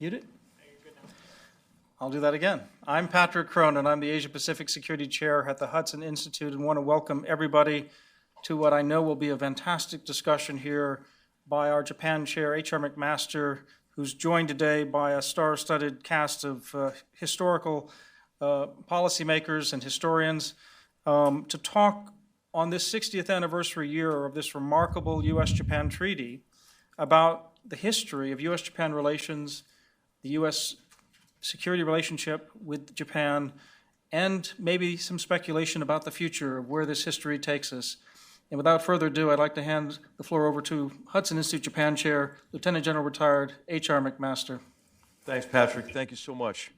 You did? I'll do that again. I'm Patrick Cronin. I'm the Asia Pacific Security Chair at the Hudson Institute and want to welcome everybody to what I know will be a fantastic discussion here by our Japan Chair, H.R. McMaster, who's joined today by a star-studded cast of historical policymakers and historians to talk on this 60th anniversary year of this remarkable U.S.-Japan treaty about the history of U.S.-Japan relations, the U.S. security relationship with Japan, and maybe some speculation about the future of where this history takes us. And without further ado, I'd like to hand the floor over to Hudson Institute Japan Chair, Lieutenant General Retired H.R. McMaster. Thanks, Patrick. Thank you so much.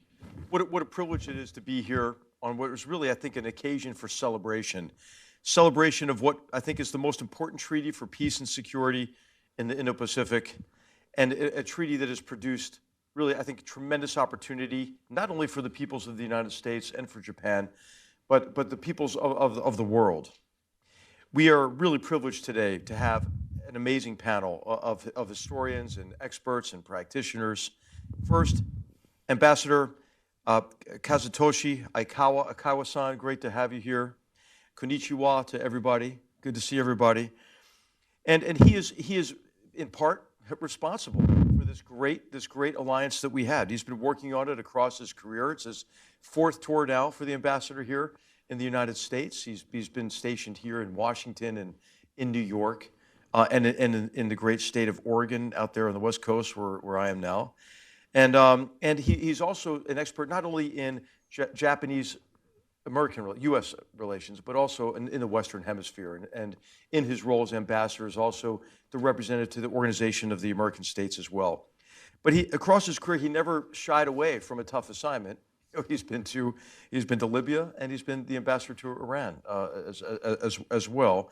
What a privilege it is to be here on what was really, I think, an occasion for celebration. Celebration of what I think is the most important treaty for peace and security in the Indo-Pacific, and a treaty that has produced really, I think, tremendous opportunity, not only for the peoples of the United States and for Japan, but the peoples of the world. We are really privileged today to have an amazing panel of historians and experts and practitioners. First, Ambassador Kazutoshi Aikawa-san, great to have you here. Konnichiwa to everybody. Good to see everybody. And he is in part responsible for this great alliance that we had. He's been working on it across his career. It's his fourth tour now for the ambassador here in the United States. He's been stationed here in Washington and in New York and in the great state of Oregon out there on the West Coast where I am now. And he's also an expert not only in Japanese-American, U.S. relations, but also in the Western Hemisphere. And in his role as ambassador is also the representative to the Organization of the American States as well. But across his career, he never shied away from a tough assignment. He's been to Libya, and he's been the ambassador to Iran as well.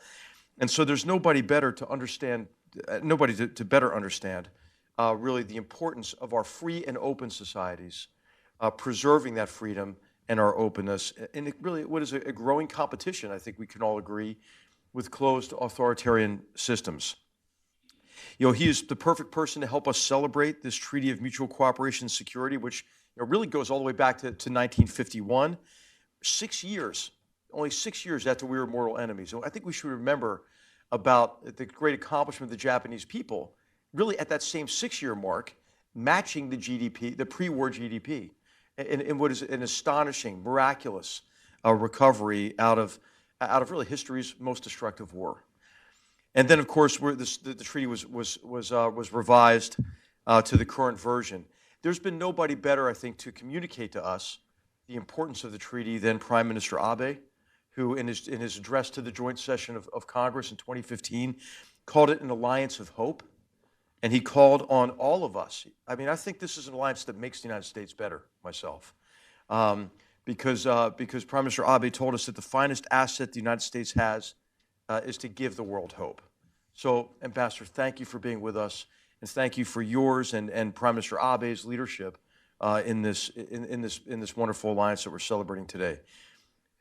And so there's nobody better to understand, to better understand really the importance of our free and open societies, preserving that freedom and our openness, and really what is a growing competition, I think we can all agree, with closed authoritarian systems. He is the perfect person to help us celebrate this Treaty of Mutual Cooperation and Security, which really goes all the way back to 1951. 6 years, only 6 years after we were mortal enemies. So I think we should remember about the great accomplishment of the Japanese people, really at that same 6-year mark, matching the GDP, the pre-war GDP, in what is an astonishing, miraculous recovery out of really history's most destructive war. And then, of course, the treaty was revised to the current version. There's been nobody better, I think, to communicate to us the importance of the treaty than Prime Minister Abe, who in his address to the joint session of Congress in 2015 called it an alliance of hope. And he called on all of us. I mean, I think this is an alliance that makes the United States better, myself. Because Prime Minister Abe told us that the finest asset the United States has is to give the world hope. So, Ambassador, thank you for being with us, and thank you for yours and Prime Minister Abe's leadership in this wonderful alliance that we're celebrating today.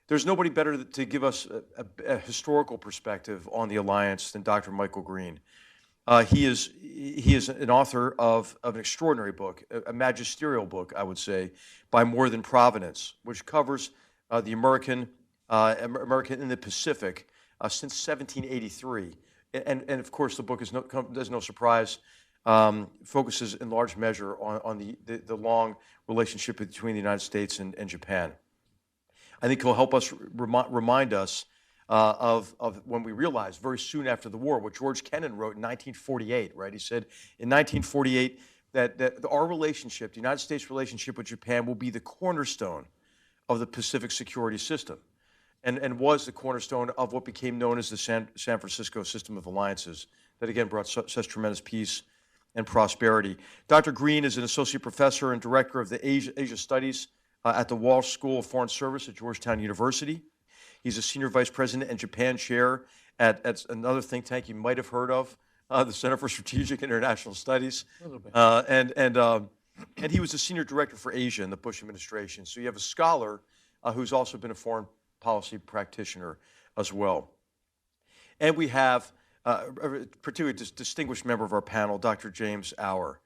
There's nobody better to give us a historical perspective on the alliance than Dr. Michael Green. He is an author of an extraordinary book, a magisterial book, I would say, by More Than Providence, which covers the American in the Pacific since 1783. And of course, the book there's no surprise, focuses in large measure on the long relationship between the United States and Japan. I think he'll help us remind us of when we realized very soon after the war what George Kennan wrote in 1948, right? He said in 1948 that our relationship, the United States relationship with Japan, will be the cornerstone of the Pacific security system and was the cornerstone of what became known as the San Francisco system of alliances that, again, brought such tremendous peace and prosperity. Dr. Green is an associate professor and director of the Asia Studies at the Walsh School of Foreign Service at Georgetown University. He's a senior vice president and Japan chair at another think tank you might have heard of, the Center for Strategic International Studies. A little bit. And he was a senior director for Asia in the Bush administration. So you have a scholar who's also been a foreign policy practitioner as well. And we have a particularly distinguished member of our panel, Dr. James Auer.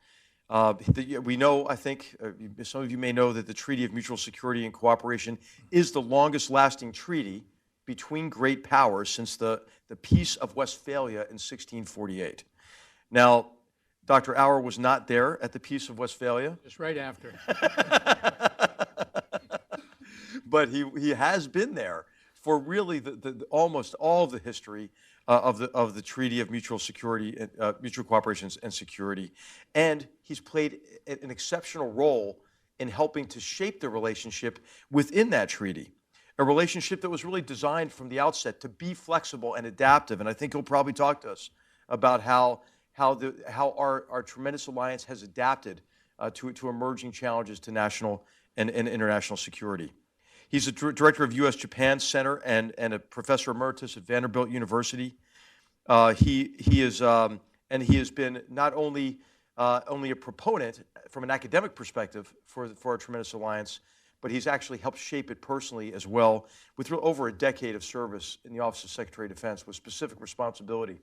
We know, I think, some of you may know that the Treaty of Mutual Security and Cooperation is the longest lasting treaty between great powers since the Peace of Westphalia in 1648. Now, Dr. Auer was not there at the Peace of Westphalia. Just right after. But he has been there for really almost all the history of the Treaty of Mutual Security, Mutual Cooperation and Security, and he's played an exceptional role in helping to shape the relationship within that treaty, a relationship that was really designed from the outset to be flexible and adaptive. And I think he'll probably talk to us about how our tremendous alliance has adapted to emerging challenges to national and international security. He's a director of U.S.-Japan Center and a professor emeritus at Vanderbilt University. He has been not only a proponent from an academic perspective for our tremendous alliance, but he's actually helped shape it personally as well, with over a decade of service in the Office of Secretary of Defense with specific responsibility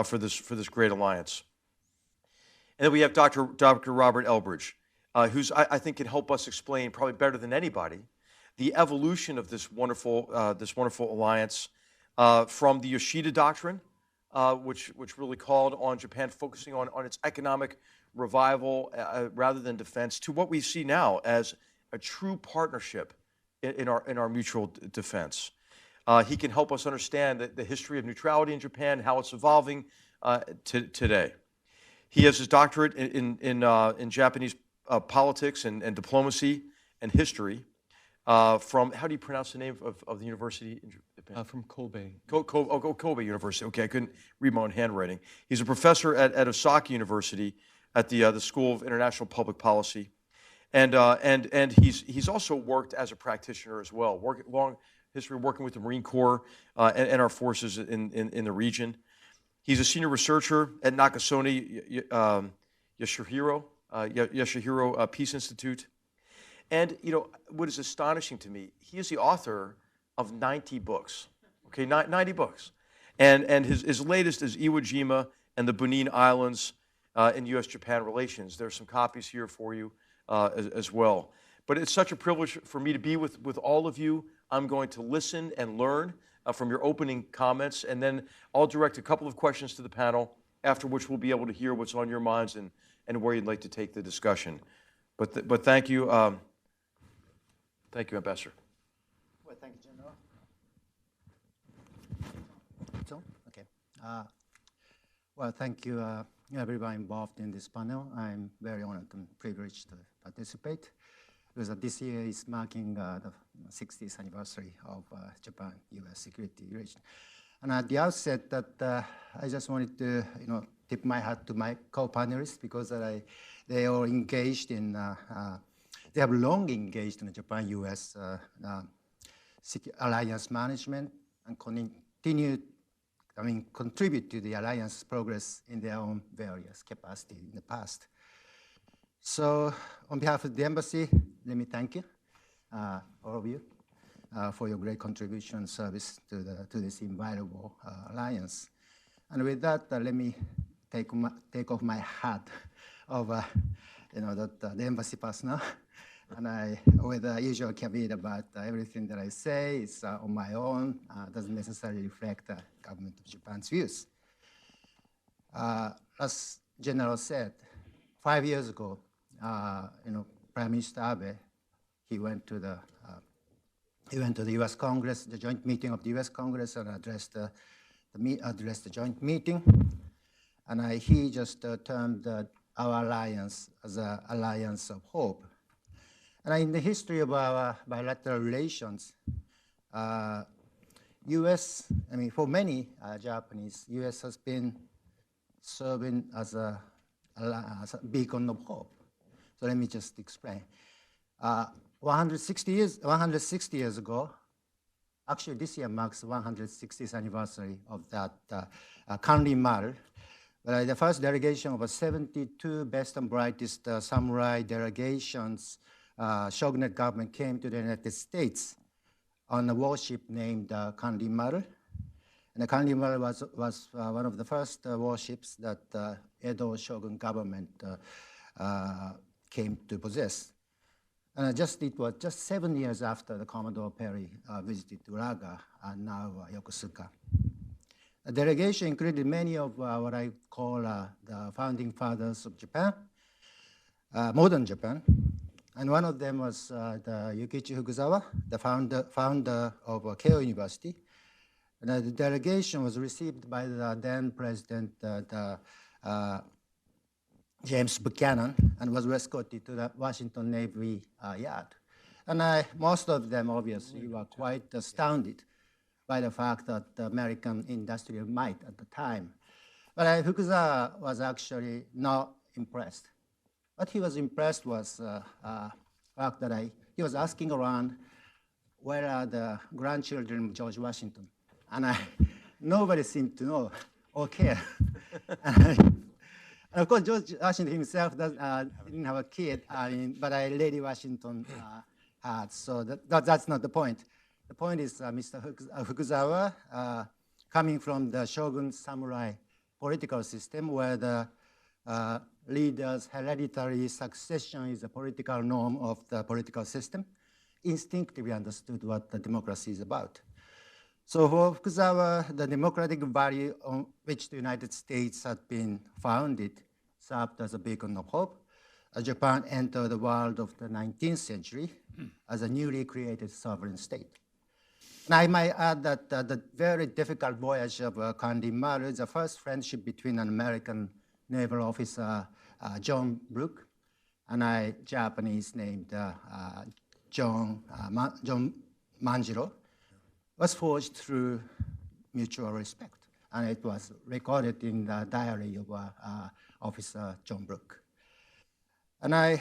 for this great alliance. And then we have Dr. Robert Elbridge, who's I think can help us explain probably better than anybody the evolution of this wonderful alliance from the Yoshida Doctrine, which really called on Japan focusing on its economic revival rather than defense, to what we see now as a true partnership in our mutual defense. He can help us understand the history of neutrality in Japan, how it's evolving today. He has his doctorate in Japanese politics and diplomacy and history from, how do you pronounce the name of the university in Japan? From Kobe. Kobe University. Okay, I couldn't read my own handwriting. He's a professor at Osaka University at the School of International Public Policy. And he's also worked as a practitioner as well, long history working with the Marine Corps and our forces in the region. He's a senior researcher at Nakasone Yasuhiro Peace Institute. And, what is astonishing to me, he is the author of 90 books, okay, 90 books. And his latest is Iwo Jima and the Bonin Islands in U.S.-Japan relations. There's some copies here for you as well. But it's such a privilege for me to be with all of you. I'm going to listen and learn from your opening comments, and then I'll direct a couple of questions to the panel, after which we'll be able to hear what's on your minds and where you'd like to take the discussion. But thank you. Thank you, Ambassador. Well, thank you, General. So, okay. Well, thank you, everyone involved in this panel. I'm very honored and privileged to participate, because this year is marking the 60th anniversary of Japan-U.S. security relation. And at the outset, I just wanted to, tip my hat to my co-panelists, because they are engaged in. They have long engaged in Japan-U.S. Alliance management and contribute to the alliance progress in their own various capacity in the past. So, on behalf of the embassy, let me thank you, all of you, for your great contribution and service to this invaluable alliance. And with that, let me take off my hat of the embassy personnel. And with the usual caveat about everything that I say is on my own, doesn't necessarily reflect the government of Japan's views. As General said, 5 years ago, Prime Minister Abe, he went to the U.S. Congress, the joint meeting of the U.S. Congress, and addressed the joint meeting. And he just termed our alliance as an alliance of hope. And in the history of our bilateral relations, U.S., for many Japanese, U.S. has been serving as a beacon of hope. So let me just explain. 160 years ago, actually this year marks the 160th anniversary of that Kanrin Maru. The first delegation of 72 best and brightest samurai delegations, shogunate government came to the United States on a warship named Kanrin Maru. And the Kanrin Maru was one of the first warships that Edo shogun government came to possess. And it was just 7 years after the Commodore Perry visited Uraga and now Yokosuka. The delegation included many of what I call the founding fathers of Japan, modern Japan. And one of them was the Yukiichi Fukuzawa, the founder of Keio University. And the delegation was received by the then president, James Buchanan, and was escorted to the Washington Navy Yard. And most of them obviously were quite astounded by the fact that the American industrial might at the time. But Fukuzawa was actually not impressed. What he was impressed was the fact that he was asking around, where are the grandchildren of George Washington? And nobody seemed to know or care. And of course, George Washington himself didn't have a kid, but Lady Washington had. So that's not the point. The point is Mr. Fukuzawa, coming from the shogun samurai political system where the leader's hereditary succession is the political norm of the political system, instinctively understood what the democracy is about. So for Fukuzawa, the democratic value on which the United States had been founded served as a beacon of hope. Japan entered the world of the 19th century as a newly created sovereign state. And I might add that the very difficult voyage of Kanrin Maru is the first friendship between an American naval officer, John Brooke, and a Japanese named John Manjiro, was forged through mutual respect. And it was recorded in the diary of Officer John Brooke. And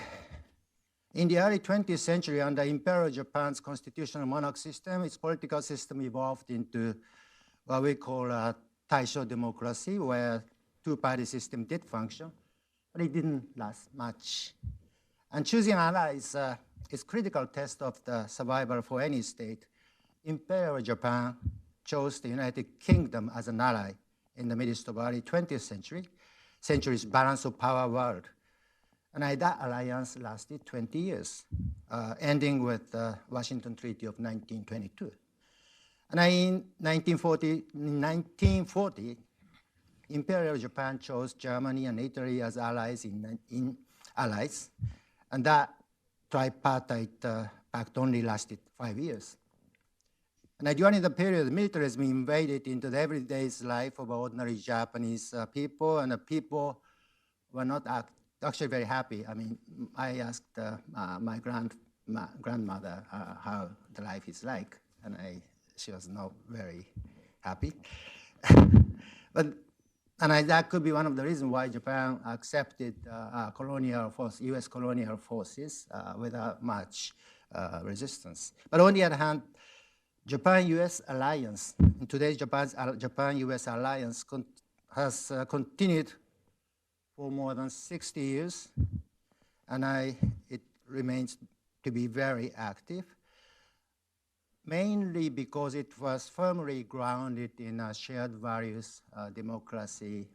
in the early 20th century, under Imperial Japan's constitutional monarch system, its political system evolved into what we call a Taisho democracy, where two-party system did function, but it didn't last much. And choosing allies is critical test of the survival for any state. Imperial Japan chose the United Kingdom as an ally in the midst of early 20th century's balance of power world. And that alliance lasted 20 years, ending with the Washington Treaty of 1922. And in 1940, Imperial Japan chose Germany and Italy as allies and that tripartite pact only lasted 5 years. And during the period, militarism invaded into the everyday life of ordinary Japanese people, and the people were not actually very happy. I mean, I asked my grandmother how the life is like, and she was not very happy. That could be one of the reasons why Japan accepted U.S. colonial forces without much resistance. But on the other hand, Japan-U.S. alliance, in today's Japan-U.S. alliance has continued for more than 60 years, and it remains to be very active, mainly because it was firmly grounded in shared values, democracy,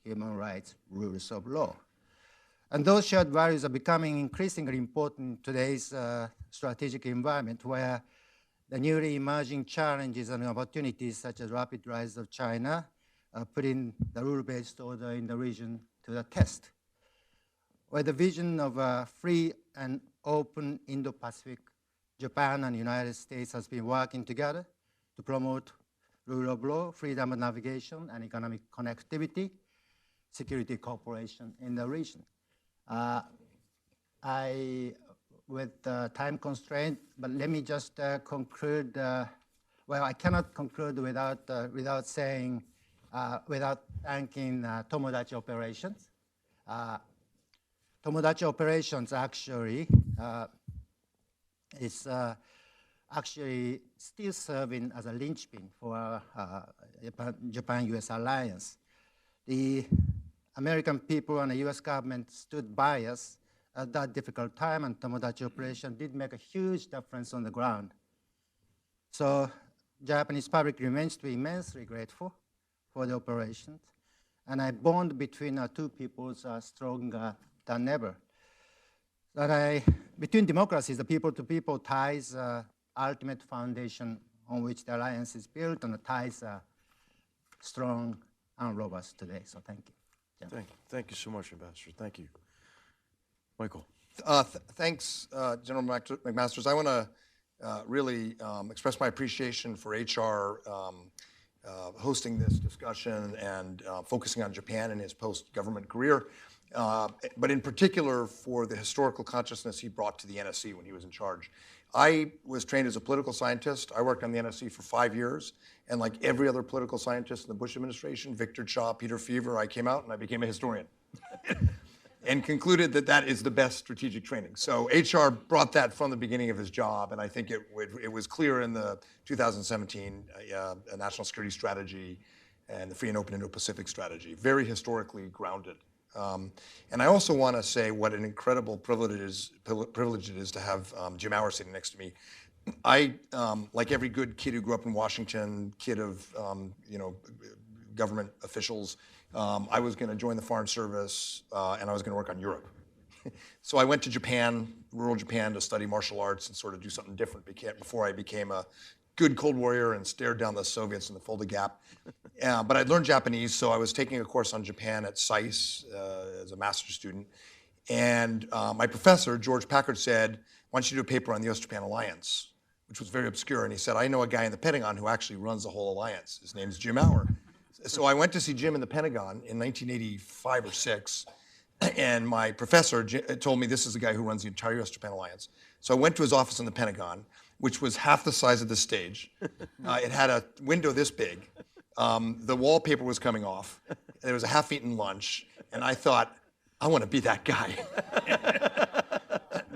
human rights, rules of law. And those shared values are becoming increasingly important in today's strategic environment, where the newly emerging challenges and opportunities, such as rapid rise of China, are putting the rule-based order in the region to the test, where the vision of a free and open Indo-Pacific, Japan and the United States has been working together to promote rule of law, freedom of navigation, and economic connectivity, security cooperation in the region. With time constraint, but let me just conclude. Well, I cannot conclude without thanking Tomodachi Operations. Tomodachi Operations actually is actually still serving as a linchpin for Japan-U.S. alliance. The American people and the U.S. government stood by us at that difficult time, and Tomodachi Operation did make a huge difference on the ground. So Japanese public remains to be immensely grateful for the operations, and a bond between our two peoples are stronger than ever. Between democracies, the people-to-people ties ultimate foundation on which the alliance is built, and the ties are strong and robust today. So thank you. Thank you so much, Ambassador. Thank you. Michael. Thanks, General McMasters. I want to really express my appreciation for HR hosting this discussion and focusing on Japan in his post-government career, but in particular for the historical consciousness he brought to the NSC when he was in charge. I was trained as a political scientist. I worked on the NSC for 5 years, and like every other political scientist in the Bush administration, Victor Cha, Peter Feaver, I came out and I became a historian. And concluded that that is the best strategic training. So HR brought that from the beginning of his job, and I think it was clear in the 2017 National Security Strategy and the Free and Open Indo-Pacific Strategy, very historically grounded. And I also want to say what an incredible privilege it is to have Jim Auer sitting next to me. I, like every good kid who grew up in Washington, kid of government officials, I was going to join the Foreign Service, and I was going to work on Europe. So I went to Japan, rural Japan, to study martial arts and sort of do something different before I became a good Cold Warrior and stared down the Soviets in the Fulda Gap. But I'd learned Japanese, so I was taking a course on Japan at SAIS as a master's student. And my professor, George Packard, said, why don't you do a paper on the U.S.-Japan alliance, which was very obscure. And he said, I know a guy in the Pentagon who actually runs the whole alliance. His name's Jim Auer. So I went to see Jim in the Pentagon in 1985 or 6, and my professor told me this is the guy who runs the entire U.S.-Japan alliance. So I went to his office in the Pentagon, which was half the size of this stage. It had a window this big. The wallpaper was coming off. There was a half-eaten lunch, and I thought, I want to be that guy.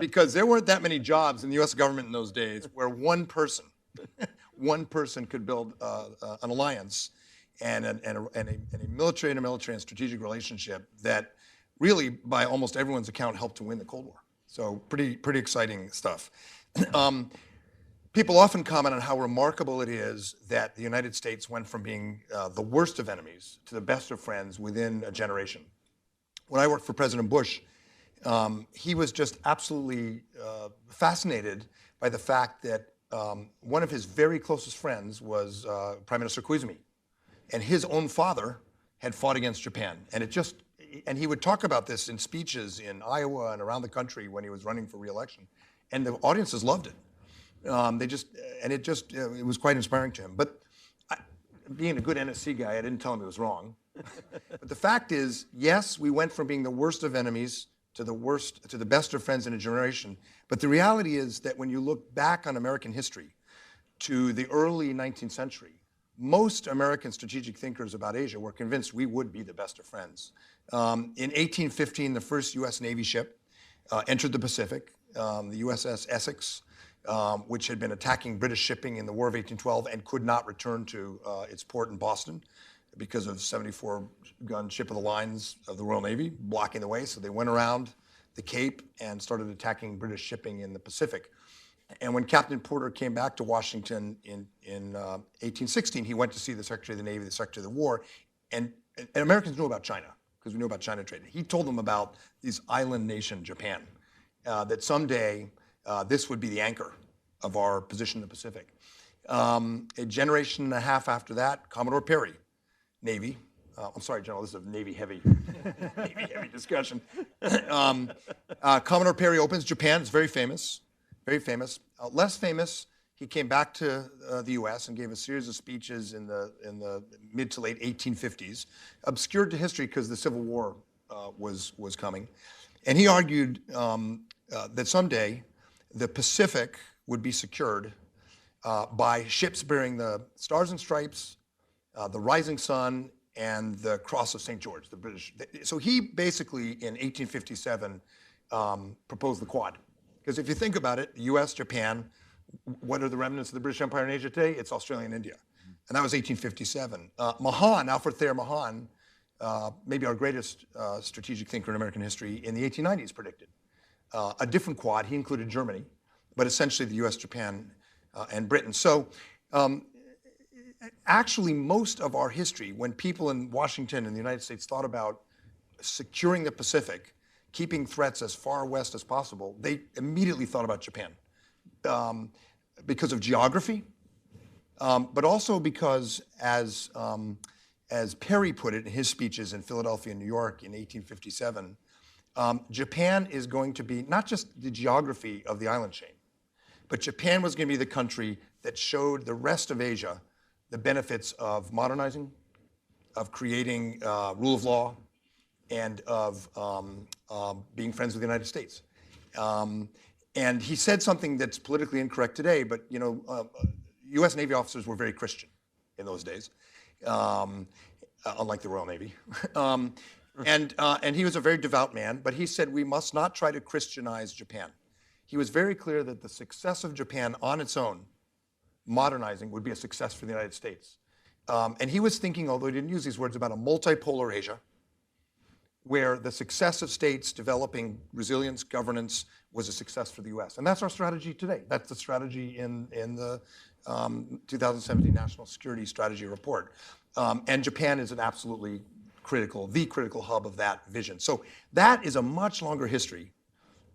Because there weren't that many jobs in the U.S. government in those days where one person could build an alliance and a military and strategic relationship that really, by almost everyone's account, helped to win the Cold War. So pretty exciting stuff. People often comment on how remarkable it is that the United States went from being the worst of enemies to the best of friends within a generation. When I worked for President Bush, he was just absolutely fascinated by the fact that one of his very closest friends was Prime Minister Koizumi. And his own father had fought against Japan. And he would talk about this in speeches in Iowa and around the country when he was running for re-election. And the audiences loved it. It was quite inspiring to him. But being a good NSC guy, I didn't tell him he was wrong. But the fact is, yes, we went from being the worst of enemies to the best of friends in a generation. But the reality is that when you look back on American history to the early 19th century, most American strategic thinkers about Asia were convinced we would be the best of friends. In 1815, the first U.S. Navy ship entered the Pacific, the USS Essex, which had been attacking British shipping in the War of 1812 and could not return to its port in Boston because of 74-gun ship of the lines of the Royal Navy blocking the way. So they went around the Cape and started attacking British shipping in the Pacific. And when Captain Porter came back to Washington in 1816, he went to see the Secretary of the Navy, the Secretary of the War, and Americans knew about China, because we knew about China trade. He told them about this island nation, Japan, that someday this would be the anchor of our position in the Pacific. A generation and a half after that, Commodore Perry, Navy. I'm sorry, General, this is a Navy-heavy discussion. Commodore Perry opens Japan. It's very famous. Very famous. Less famous, he came back to the U.S. and gave a series of speeches in the mid to late 1850s, obscured to history because the Civil War was coming. And he argued that someday the Pacific would be secured by ships bearing the Stars and Stripes, the Rising Sun, and the Cross of St. George, the British. So he basically, in 1857, proposed the Quad. Because if you think about it, the U.S., Japan, what are the remnants of the British Empire in Asia today? It's Australia and India. And that was 1857. Mahan, Alfred Thayer Mahan, maybe our greatest strategic thinker in American history, in the 1890s predicted a different Quad. He included Germany, but essentially the U.S., Japan, and Britain. So actually, most of our history, when people in Washington and the United States thought about securing the Pacific, keeping threats as far west as possible, they immediately thought about Japan because of geography, but also because, as Perry put it in his speeches in Philadelphia and New York in 1857, Japan is going to be not just the geography of the island chain, but Japan was going to be the country that showed the rest of Asia the benefits of modernizing, of creating rule of law, and of being friends with the United States. And he said something that's politically incorrect today, but U.S. Navy officers were very Christian in those days, unlike the Royal Navy. And he was a very devout man, but he said we must not try to Christianize Japan. He was very clear that the success of Japan on its own, modernizing, would be a success for the United States. And he was thinking, although he didn't use these words, about a multipolar Asia, where the success of states developing resilience, governance, was a success for the U.S. And that's our strategy today. That's the strategy in the 2017 National Security Strategy Report. And Japan is an absolutely the critical hub of that vision. So that is a much longer history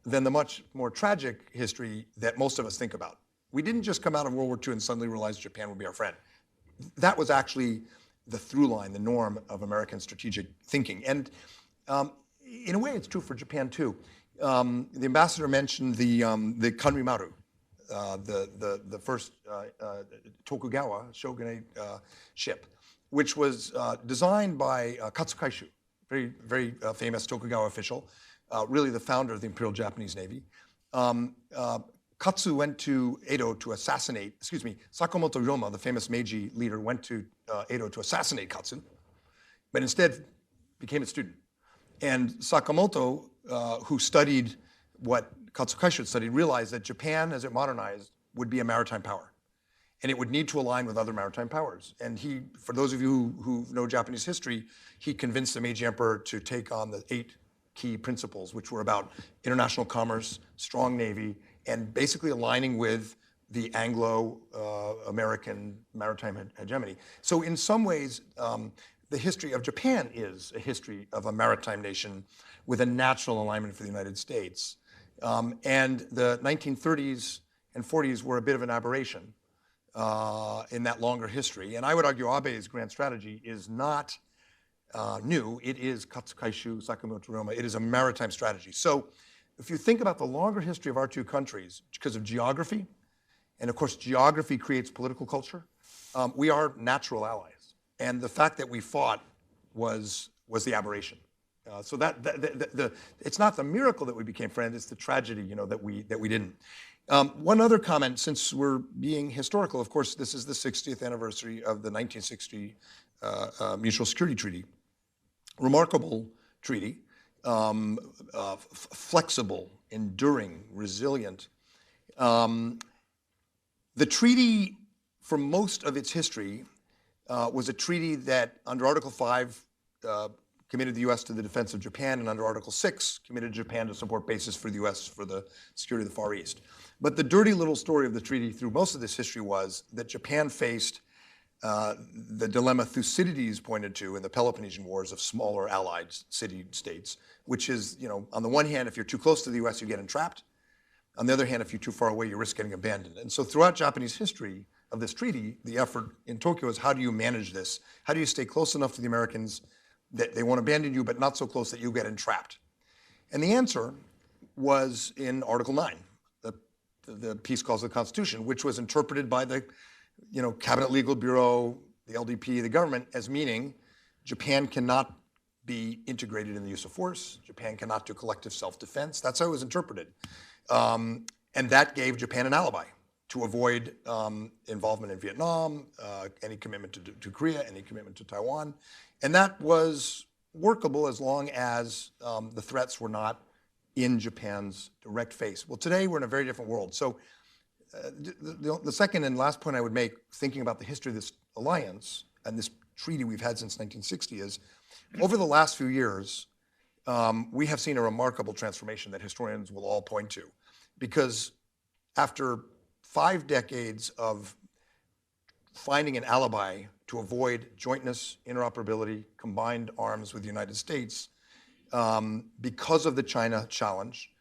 than the much more tragic history that most of us think about. We didn't just come out of World War II and suddenly realize Japan would be our friend. That was actually the through line, the norm of American strategic thinking. And in a way, it's true for Japan too. The ambassador mentioned the Kanrimaru, the first Tokugawa shogunate ship, which was designed by Katsukaishu, very famous Tokugawa official, really the founder of the Imperial Japanese Navy. Katsu went to Edo to assassinate, Sakamoto Ryoma, the famous Meiji leader, went to Edo to assassinate Katsu, but instead became a student. And Sakamoto, who studied what Katsukaishu had studied, realized that Japan, as it modernized, would be a maritime power. And it would need to align with other maritime powers. And he, for those of you who know Japanese history, he convinced the Meiji Emperor to take on the 8 key principles, which were about international commerce, strong navy, and basically aligning with the Anglo-American maritime hegemony. So in some ways, the history of Japan is a history of a maritime nation with a natural alignment for the United States. And the 1930s and 40s were a bit of an aberration in that longer history. And I would argue Abe's grand strategy is not new. It is Katsukaishu, Sakamoto Ryoma. It is a maritime strategy. So if you think about the longer history of our two countries, because of geography, and of course geography creates political culture, we are natural allies. And the fact that we fought was the aberration. So it's not the miracle that we became friends, it's the tragedy, that we didn't. One other comment, since we're being historical, of course, this is the 60th anniversary of the 1960 Mutual Security Treaty. Remarkable treaty, flexible, enduring, resilient. The treaty, for most of its history, was a treaty that, under Article 5, committed the U.S. to the defense of Japan, and under Article 6, committed Japan to support bases for the U.S. for the security of the Far East. But the dirty little story of the treaty through most of this history was that Japan faced the dilemma Thucydides pointed to in the Peloponnesian Wars of smaller allied city-states, which is, on the one hand, if you're too close to the U.S., you get entrapped. On the other hand, if you're too far away, you risk getting abandoned. And so throughout Japanese history of this treaty, the effort in Tokyo is how do you manage this? How do you stay close enough to the Americans that they won't abandon you, but not so close that you get entrapped? And the answer was in Article 9, the Peace Clause of the Constitution, which was interpreted by the Cabinet Legal Bureau, the LDP, the government, as meaning Japan cannot be integrated in the use of force. Japan cannot do collective self-defense. That's how it was interpreted. And that gave Japan an alibi to avoid involvement in Vietnam, any commitment to Korea, any commitment to Taiwan. And that was workable as long as the threats were not in Japan's direct face. Well, today we're in a very different world. So the second and last point I would make, thinking about the history of this alliance and this treaty we've had since 1960, is over the last few years, we have seen a remarkable transformation that historians will all point to. Because after 5 decades of finding an alibi to avoid jointness, interoperability, combined arms with the United States, because of the China challenge,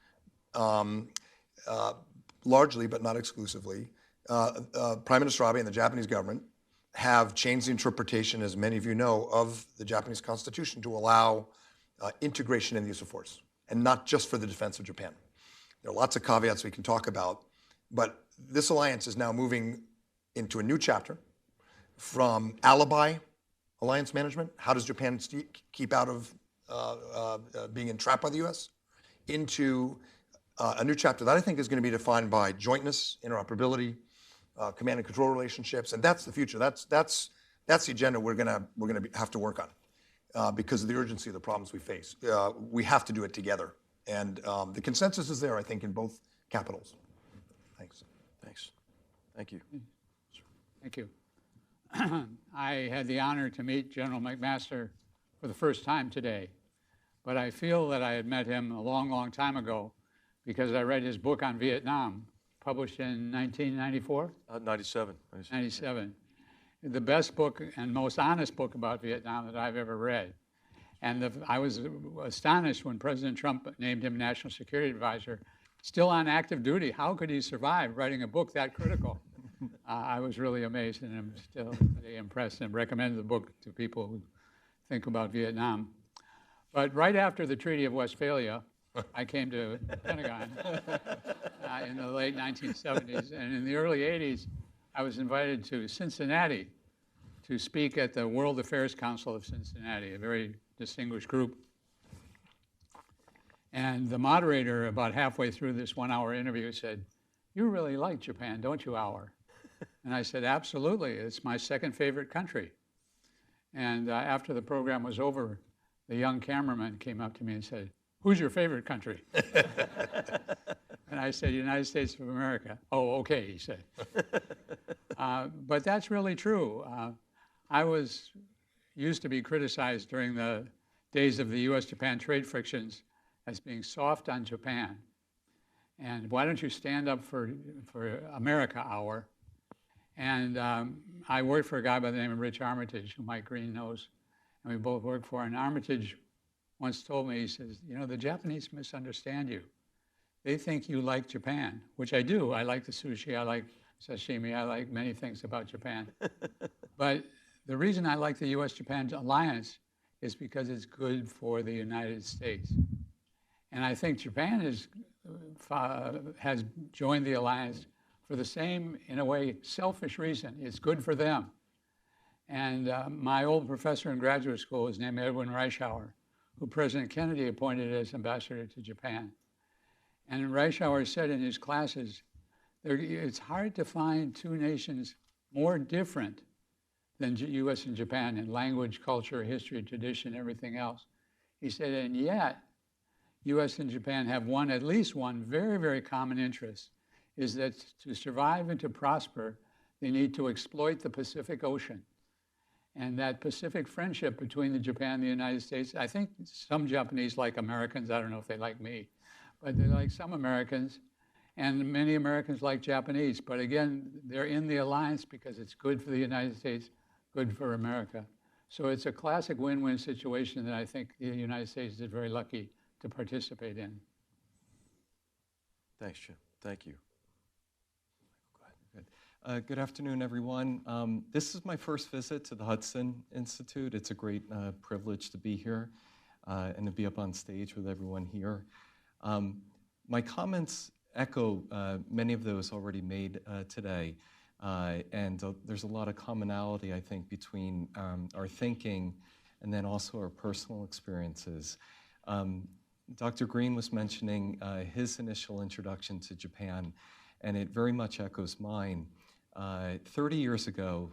largely but not exclusively, Prime Minister Abe and the Japanese government have changed the interpretation, as many of you know, of the Japanese constitution to allow integration in the use of force, and not just for the defense of Japan. There are lots of caveats we can talk about, but this alliance is now moving into a new chapter from alibi alliance management, how does Japan keep out of being entrapped by the US, into a new chapter that I think is going to be defined by jointness, interoperability, command and control relationships, and that's the future. That's the agenda we're gonna have to work on because of the urgency of the problems we face. We have to do it together, and the consensus is there, I think, in both capitals. Thanks. Thanks. Thank you. Thank you. I had the honor to meet General McMaster for the first time today, but I feel that I had met him a long, long time ago because I read his book on Vietnam, published in 1994? 97. 97. The best book and most honest book about Vietnam that I've ever read. And I was astonished when President Trump named him National Security Advisor, still on active duty. How could he survive writing a book that critical? I was really amazed, and I'm still today impressed, and recommend the book to people who think about Vietnam. But right after the Treaty of Westphalia, I came to the Pentagon in the late 1970s, and in the early 80s, I was invited to Cincinnati to speak at the World Affairs Council of Cincinnati, a very distinguished group. And the moderator, about halfway through this 1-hour interview, said, "You really like Japan, don't you, Howard?" And I said, "Absolutely, it's my second favorite country." And after the program was over, the young cameraman came up to me and said, "Who's your favorite country?" And I said, "United States of America." "Oh, okay," he said. But that's really true. I used to be criticized during the days of the U.S.-Japan trade frictions as being soft on Japan. And why don't you stand up for America Hour? And I worked for a guy by the name of Rich Armitage, who Mike Green knows, and we both worked for. And Armitage once told me, he says, "You know, the Japanese misunderstand you. They think you like Japan," which I do. I like the sushi, I like sashimi, I like many things about Japan. But the reason I like the U.S.-Japan alliance is because it's good for the United States. And I think Japan has joined the alliance for the same, in a way, selfish reason. It's good for them. And my old professor in graduate school was named Edwin Reischauer, who President Kennedy appointed as ambassador to Japan. And Reischauer said in his classes, it's hard to find two nations more different than US and Japan in language, culture, history, tradition, everything else. He said, and yet, US and Japan have at least one very, very common interest, is that to survive and to prosper, they need to exploit the Pacific Ocean. And that Pacific friendship between Japan and the United States, I think some Japanese like Americans, I don't know if they like me, but they like some Americans, and many Americans like Japanese. But again, they're in the alliance because it's good for the United States, good for America. So it's a classic win-win situation that I think the United States is very lucky to participate in. Thanks, Jim. Thank you. Good afternoon, everyone. This is my first visit to the Hudson Institute. It's a great privilege to be here and to be up on stage with everyone here. My comments echo many of those already made today, and there's a lot of commonality, I think, between our thinking and then also our personal experiences. Dr. Green was mentioning his initial introduction to Japan, and it very much echoes mine. 30 years ago,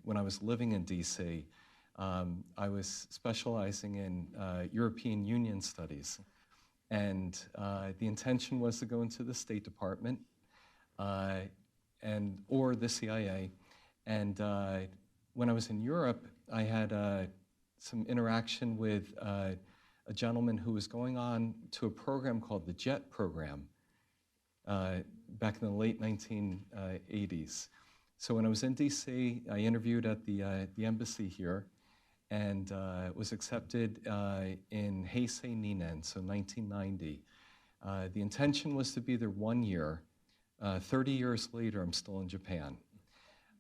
when I was living in DC, I was specializing in European Union studies. And the intention was to go into the State Department or the CIA. And when I was in Europe, I had some interaction with a gentleman who was going on to a program called the JET program back in the late 1980s. So when I was in DC, I interviewed at the embassy here, and was accepted in Heisei Ninen, so 1990. The intention was to be there 1 year. 30 years later, I'm still in Japan.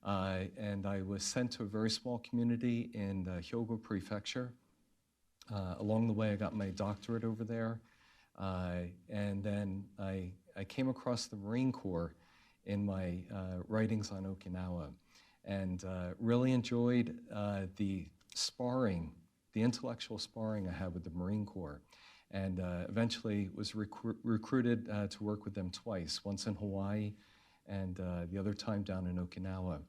And I was sent to a very small community in the Hyogo Prefecture. Along the way, I got my doctorate over there. And then I came across the Marine Corps in my writings on Okinawa, and really enjoyed the sparring, the intellectual sparring I had with the Marine Corps, and eventually was recruited to work with them twice, once in Hawaii and the other time down in Okinawa.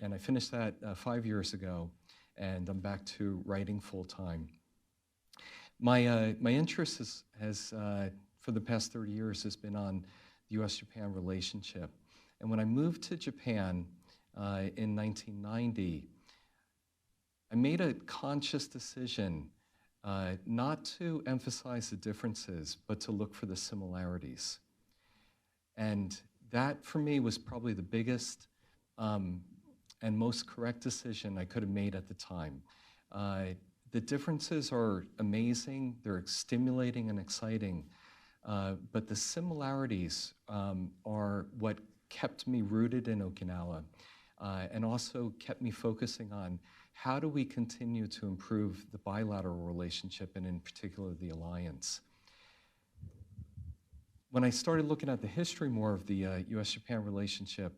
And I finished that 5 years ago, and I'm back to writing full-time. My interest has for the past 30 years has been on the U.S.-Japan relationship. And when I moved to Japan in 1990, I made a conscious decision not to emphasize the differences, but to look for the similarities. And that, for me, was probably the biggest and most correct decision I could have made at the time. The differences are amazing, they're stimulating and exciting, but the similarities are what kept me rooted in Okinawa and also kept me focusing on how do we continue to improve the bilateral relationship and in particular the alliance. When I started looking at the history more of the US-Japan relationship,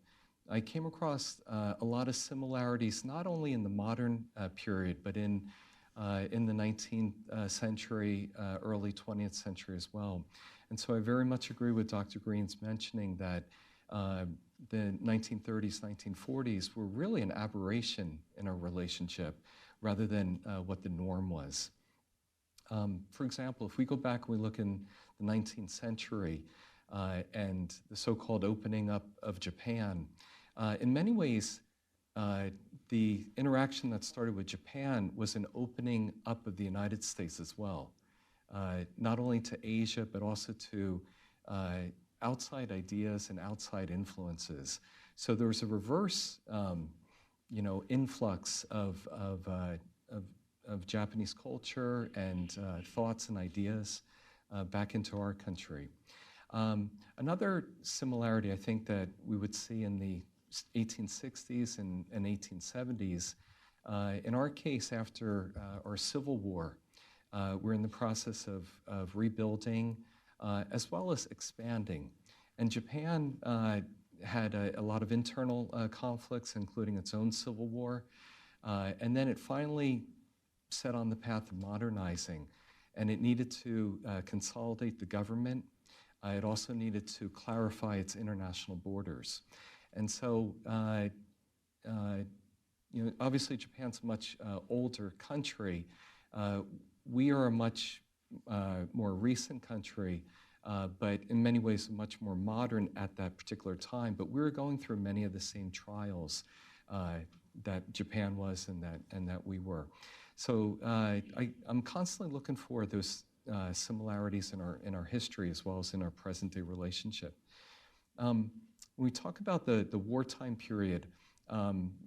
I came across a lot of similarities, not only in the modern period, but in the 19th century, early 20th century as well. And so I very much agree with Dr. Green's mentioning that the 1930s, 1940s were really an aberration in our relationship rather than what the norm was. For example, if we go back and we look in the 19th century and the so-called opening up of Japan, in many ways, the interaction that started with Japan was an opening up of the United States as well, not only to Asia, but also to outside ideas and outside influences. So there was a reverse, influx of Japanese culture and thoughts and ideas back into our country. Another similarity I think that we would see in the 1860s and 1870s, in our case after our Civil War, we're in the process of rebuilding as well as expanding. And Japan had a lot of internal conflicts, including its own civil war. And then it finally set on the path of modernizing. And it needed to consolidate the government. It also needed to clarify its international borders. And so, obviously Japan's a much older country. We are a much more recent country, but in many ways much more modern at that particular time. But we were going through many of the same trials that Japan was and that we were. So I'm constantly looking for those similarities in our history as well as in our present-day relationship. When we talk about the wartime period,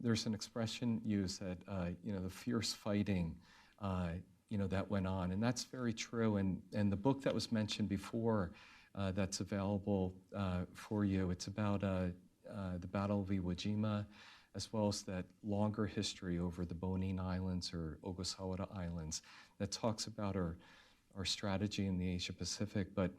there's an expression used that the fierce fighting that went on, and that's very true. And the book that was mentioned before that's available for you, it's about the Battle of Iwo Jima, as well as that longer history over the Bonin Islands or Ogasawara Islands that talks about our strategy in the Asia Pacific. But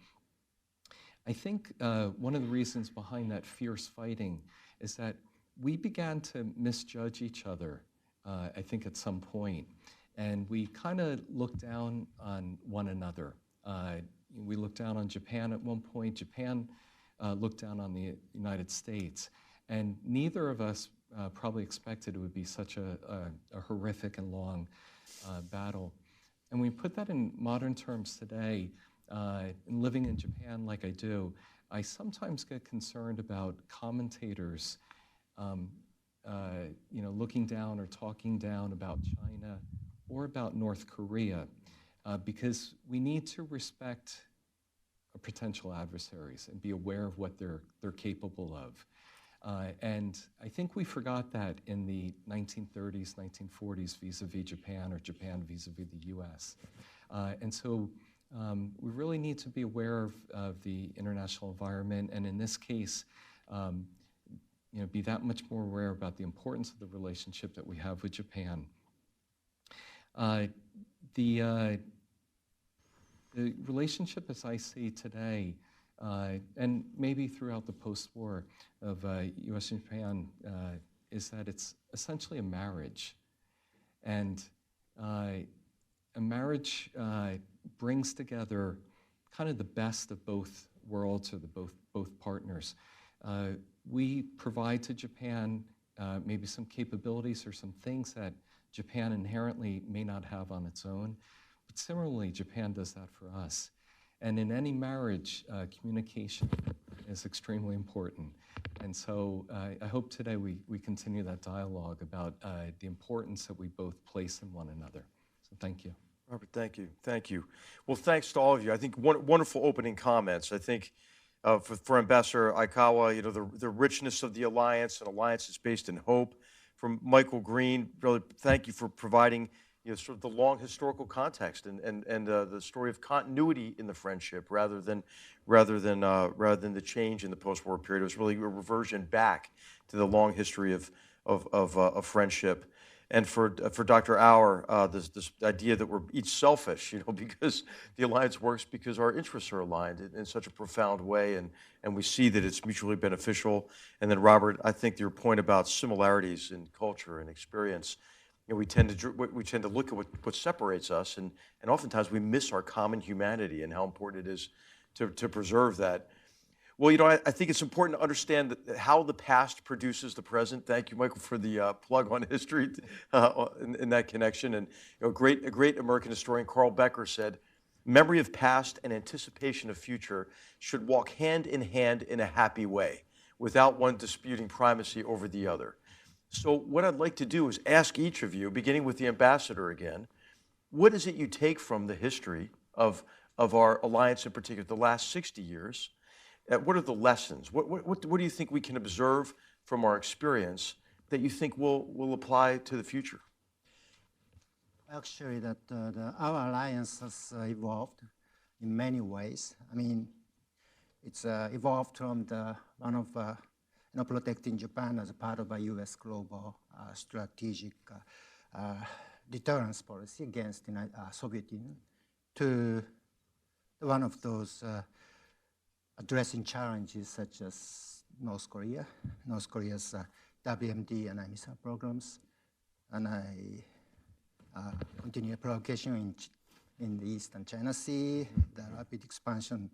I think one of the reasons behind that fierce fighting is that we began to misjudge each other, I think at some point. And we kind of looked down on one another. We looked down on Japan at one point. Japan looked down on the United States. And neither of us probably expected it would be such a horrific and long battle. And we put that in modern terms today. And living in Japan like I do, I sometimes get concerned about commentators looking down or talking down about China or about North Korea, because we need to respect our potential adversaries and be aware of what they're capable of. And I think we forgot that in the 1930s, 1940s vis-a-vis Japan, or Japan vis-a-vis the US. And so we really need to be aware of the international environment, and in this case, be that much more aware about the importance of the relationship that we have with Japan. The relationship, as I see today, and maybe throughout the post-war of U.S. and Japan, is that it's essentially a marriage. And a marriage brings together kind of the best of both worlds, or both partners. We provide to Japan maybe some capabilities or some things that Japan inherently may not have on its own. But similarly, Japan does that for us. And in any marriage, communication is extremely important. And so I hope today we continue that dialogue about the importance that we both place in one another. So thank you. Robert, thank you. Thank you. Well, thanks to all of you. I think wonderful opening comments. I think for Ambassador Aikawa, the richness of the alliance, an alliance that's based in hope. From Michael Green, really thank you for providing sort of the long historical context and the story of continuity in the friendship rather than the change in the post-war period. It was really a reversion back to the long history of friendship. And for Dr. Auer, this idea that we're each selfish, because the alliance works because our interests are aligned in such a profound way, and we see that it's mutually beneficial. And then Robert, I think your point about similarities in culture and experience, we tend to look at what separates us, and oftentimes we miss our common humanity and how important it is to preserve that. Well, I think it's important to understand how the past produces the present. Thank you, Michael, for the plug on history in that connection. And a great American historian, Carl Becker, said, "Memory of past and anticipation of future should walk hand in hand in a happy way, without one disputing primacy over the other." So what I'd like to do is ask each of you, beginning with the ambassador again, what is it you take from the history of our alliance, in particular, the last 60 years? What are the lessons? What do you think we can observe from our experience that you think will apply to the future? Actually, our alliance has evolved in many ways. I mean, it's evolved from one of protecting Japan as a part of a U.S. global strategic deterrence policy against the Soviet Union to one of those addressing challenges such as North Korea's WMD and missile programs, and continued provocation in the Eastern China Sea, the rapid expansion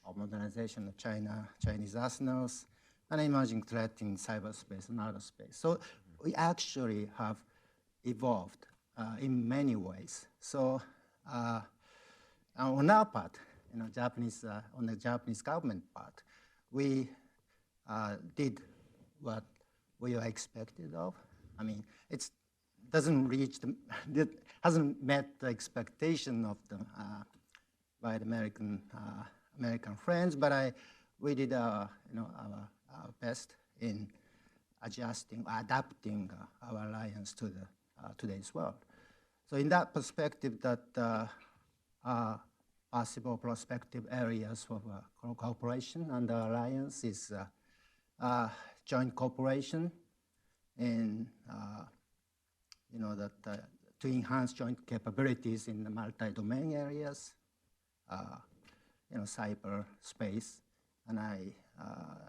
of modernization of Chinese arsenals, and emerging threat in cyberspace and outer space. So we actually have evolved in many ways. So on our part, on the Japanese government part, we did what we were expected of. I mean, it hasn't met the expectation of by the American friends, but we did our best in adapting our alliance to today's world. So in that perspective, that possible prospective areas of cooperation and alliance is joint cooperation in to enhance joint capabilities in the multi-domain areas, cyberspace, and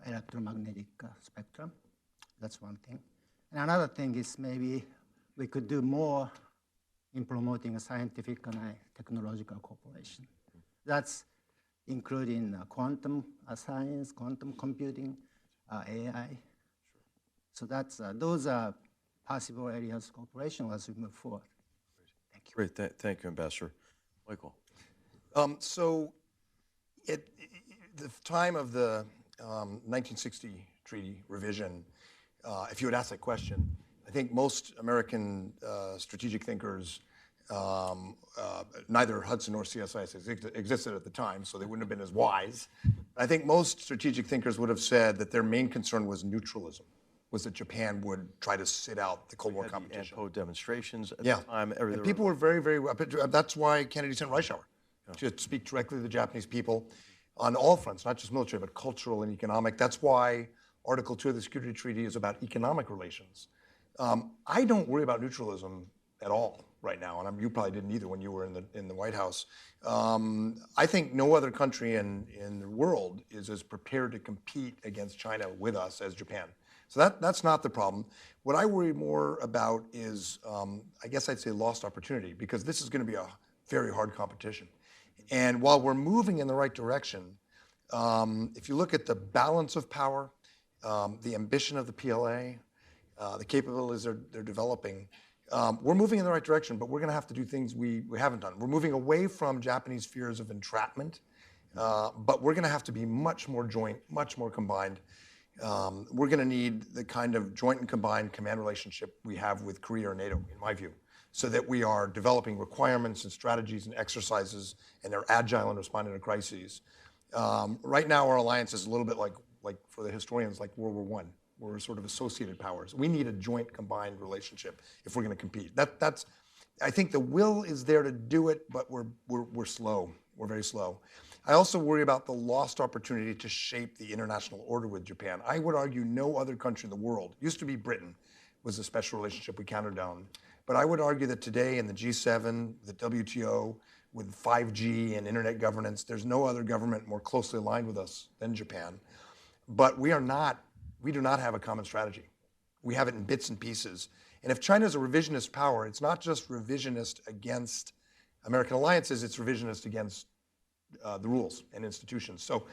electromagnetic spectrum. That's one thing. And another thing is maybe we could do more in promoting a scientific and technological cooperation. That's including quantum science, quantum computing, AI. So those are possible areas of cooperation as we move forward. Thank you. Great, thank you, Ambassador. Michael. So at the time of the 1960 treaty revision, if you had asked that question, I think most American strategic thinkers, neither Hudson nor CSIS existed at the time, so they wouldn't have been as wise I think most strategic thinkers would have said that their main concern was neutralism, was that Japan would try to sit out the Cold War Had the competition. anti-PO demonstrations at Yeah. the time. And people were very, very, that's why Kennedy sent Reischauer to speak directly to the Japanese people on all fronts, not just military, but cultural and economic. That's why Article 2 of the Security Treaty is about economic relations. I don't worry about neutralism at all right now, and you probably didn't either when you were in the White House. I think no other country in the world is as prepared to compete against China with us as Japan. So that's not the problem. What I worry more about is, I guess I'd say lost opportunity, because this is going to be a very hard competition. And while we're moving in the right direction, if you look at the balance of power, the ambition of the PLA, the capabilities they're developing, we're moving in the right direction, but we're going to have to do things we haven't done. We're moving away from Japanese fears of entrapment, but we're going to have to be much more joint, much more combined. We're going to need the kind of joint and combined command relationship we have with Korea or NATO, in my view, so that we are developing requirements and strategies and exercises, and they're agile in responding to crises. Right now, our alliance is a little bit like for the historians, like World War I. We're sort of associated powers. We need a joint combined relationship if we're going to compete. I think the will is there to do it, but we're slow. We're very slow. I also worry about the lost opportunity to shape the international order with Japan. I would argue no other country in the world, used to be Britain, was a special relationship we counted down. But I would argue that today in the G7, the WTO, with 5G and internet governance, there's no other government more closely aligned with us than Japan. But we do not have a common strategy. We have it in bits and pieces. And if China is a revisionist power, it's not just revisionist against American alliances, it's revisionist against the rules and institutions. So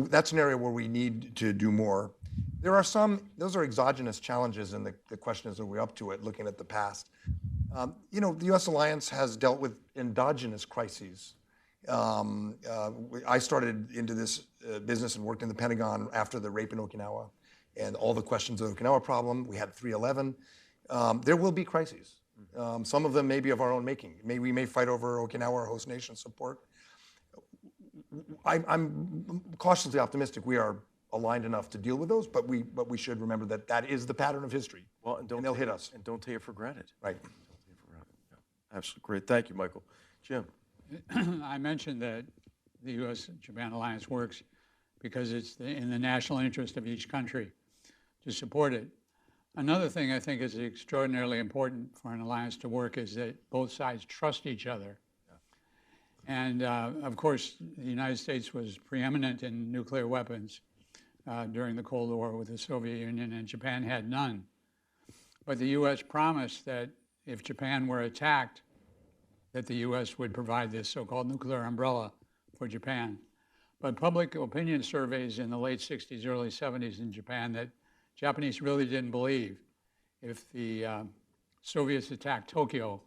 that's an area where we need to do more. There are those are exogenous challenges, and the question is, are we up to it, looking at the past? The U.S. alliance has dealt with endogenous crises. I started into this business and worked in the Pentagon after the rape in Okinawa and all the questions of the Okinawa problem. We had 3/11. There will be crises. Some of them may be of our own making. We may fight over Okinawa or host nation support. I'm cautiously optimistic we are aligned enough to deal with those, but we should remember that is the pattern of history. Well, and they'll hit us. And don't take it for granted. Right. Yeah. Absolutely. Great. Thank you, Michael. Jim. I mentioned that the U.S.-Japan alliance works because it's in the national interest of each country to support it. Another thing I think is extraordinarily important for an alliance to work is that both sides trust each other. And of course, the United States was preeminent in nuclear weapons during the Cold War with the Soviet Union, and Japan had none. But the U.S. promised that if Japan were attacked, that the U.S. would provide this so-called nuclear umbrella for Japan. But public opinion surveys in the late 60s, early 70s in Japan that Japanese really didn't believe if the Soviets attacked Tokyo,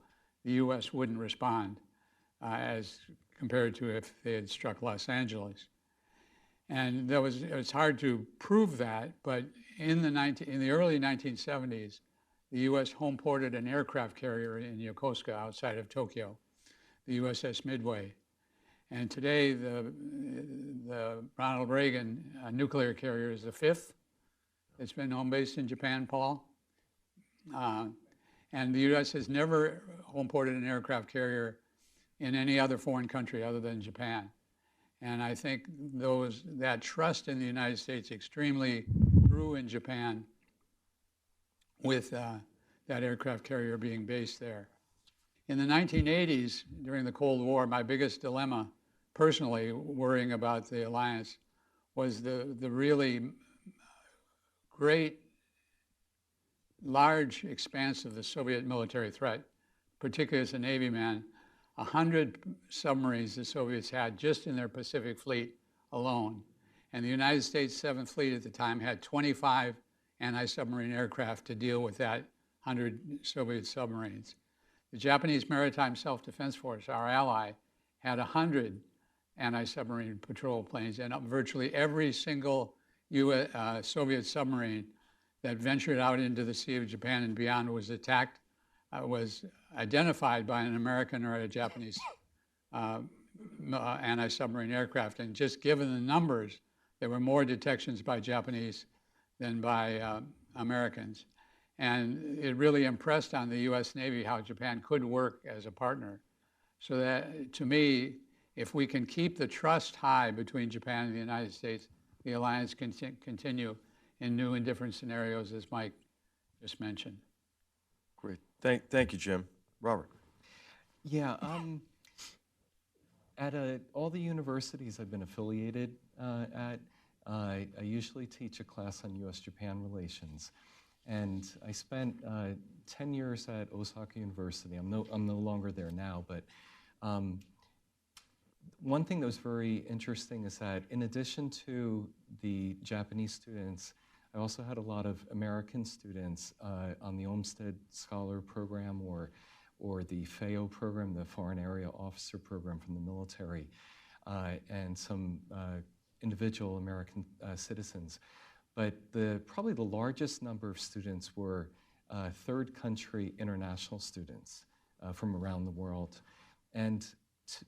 the U.S. wouldn't respond as compared to if they had struck Los Angeles. And it was hard to prove that, but in the early 1970s, the U.S. home ported an aircraft carrier in Yokosuka outside of Tokyo, the USS Midway. And today, the Ronald Reagan nuclear carrier is the fifth. It's been home based in Japan, Paul. And the U.S. has never home ported an aircraft carrier in any other foreign country other than Japan. And I think that trust in the United States extremely grew in Japan with that aircraft carrier being based there. In the 1980s, during the Cold War, my biggest dilemma, personally, worrying about the alliance, was the really great, large expanse of the Soviet military threat, particularly as a Navy man. 100 submarines the Soviets had just in their Pacific Fleet alone. And the United States 7th Fleet at the time had 25 anti-submarine aircraft to deal with that 100 Soviet submarines. The Japanese Maritime Self-Defense Force, our ally, had 100 anti-submarine patrol planes, and virtually every single Soviet submarine that ventured out into the Sea of Japan and beyond was attacked, was identified by an American or a Japanese anti-submarine aircraft. And just given the numbers there were more detections by Japanese than by Americans. And it really impressed on the US Navy how Japan could work as a partner. So that, to me, if we can keep the trust high between Japan and the United States, the alliance can continue in new and different scenarios, as Mike just mentioned. Great. Thank you, Jim. Robert. Yeah, at all the universities I've been affiliated at, I usually teach a class on U.S.-Japan relations. And I spent 10 years at Osaka University. I'm no longer there now, but one thing that was very interesting is that in addition to the Japanese students, I also had a lot of American students on the Olmsted Scholar Program or the FAO program, the Foreign Area Officer Program from the military, and some individual American citizens. But probably the largest number of students were third country international students from around the world. And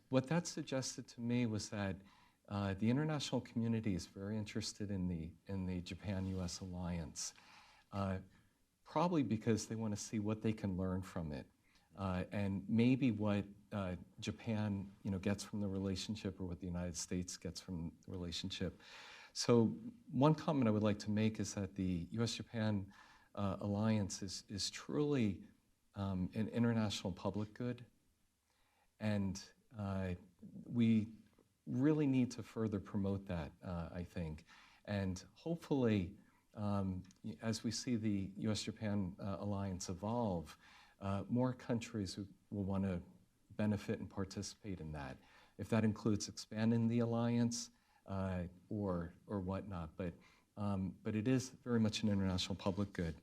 what that suggested to me was that the international community is very interested in the Japan-U.S. alliance, probably because they want to see what they can learn from it, and maybe what Japan gets from the relationship or what the United States gets from the relationship. So one comment I would like to make is that the U.S.-Japan alliance is truly an international public good, and we really need to further promote that, I think. And hopefully, as we see the U.S.-Japan alliance evolve, more countries will want to benefit and participate in that. If that includes expanding the alliance or whatnot, but it is very much an international public good.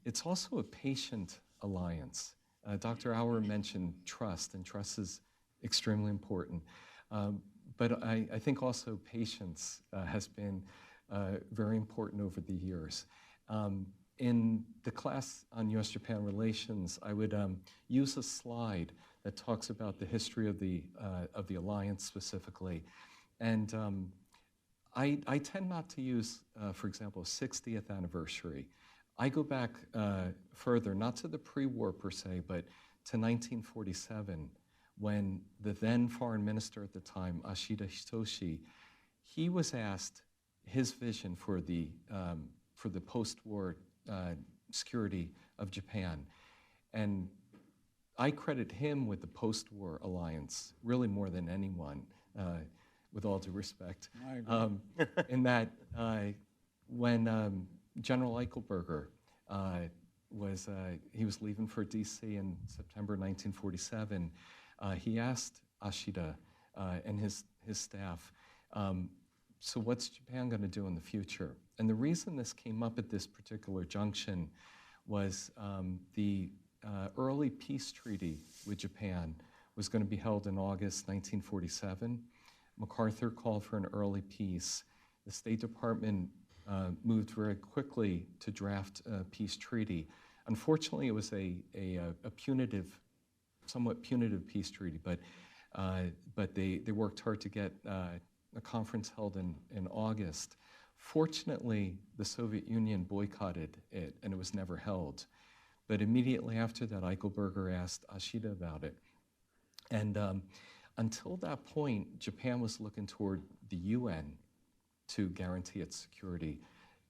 It's also a patient alliance. Dr. Auer mentioned trust, and trust is extremely important. But I think also patience has been very important over the years. In the class on U.S.-Japan relations, I would use a slide that talks about the history of the alliance specifically. And I tend not to use, for example, 60th anniversary. I go back further, not to the pre-war per se, but to 1947, when the then foreign minister at the time, Ashida Hitoshi, he was asked his vision for the post-war security of Japan. And I credit him with the post-war alliance, really more than anyone, with all due respect. I agree. In that when General Eichelberger he was leaving for DC in September 1947, he asked Ashida and his staff, so what's Japan going to do in the future? And the reason this came up at this particular junction was the early peace treaty with Japan was going to be held in August 1947. MacArthur called for an early peace. The State Department moved very quickly to draft a peace treaty. Unfortunately, it was a punitive, somewhat punitive peace treaty, but they worked hard to get a conference held in August. Fortunately, the Soviet Union boycotted it, and it was never held. But immediately after that, Eichelberger asked Ashida about it. And until that point, Japan was looking toward the UN to guarantee its security.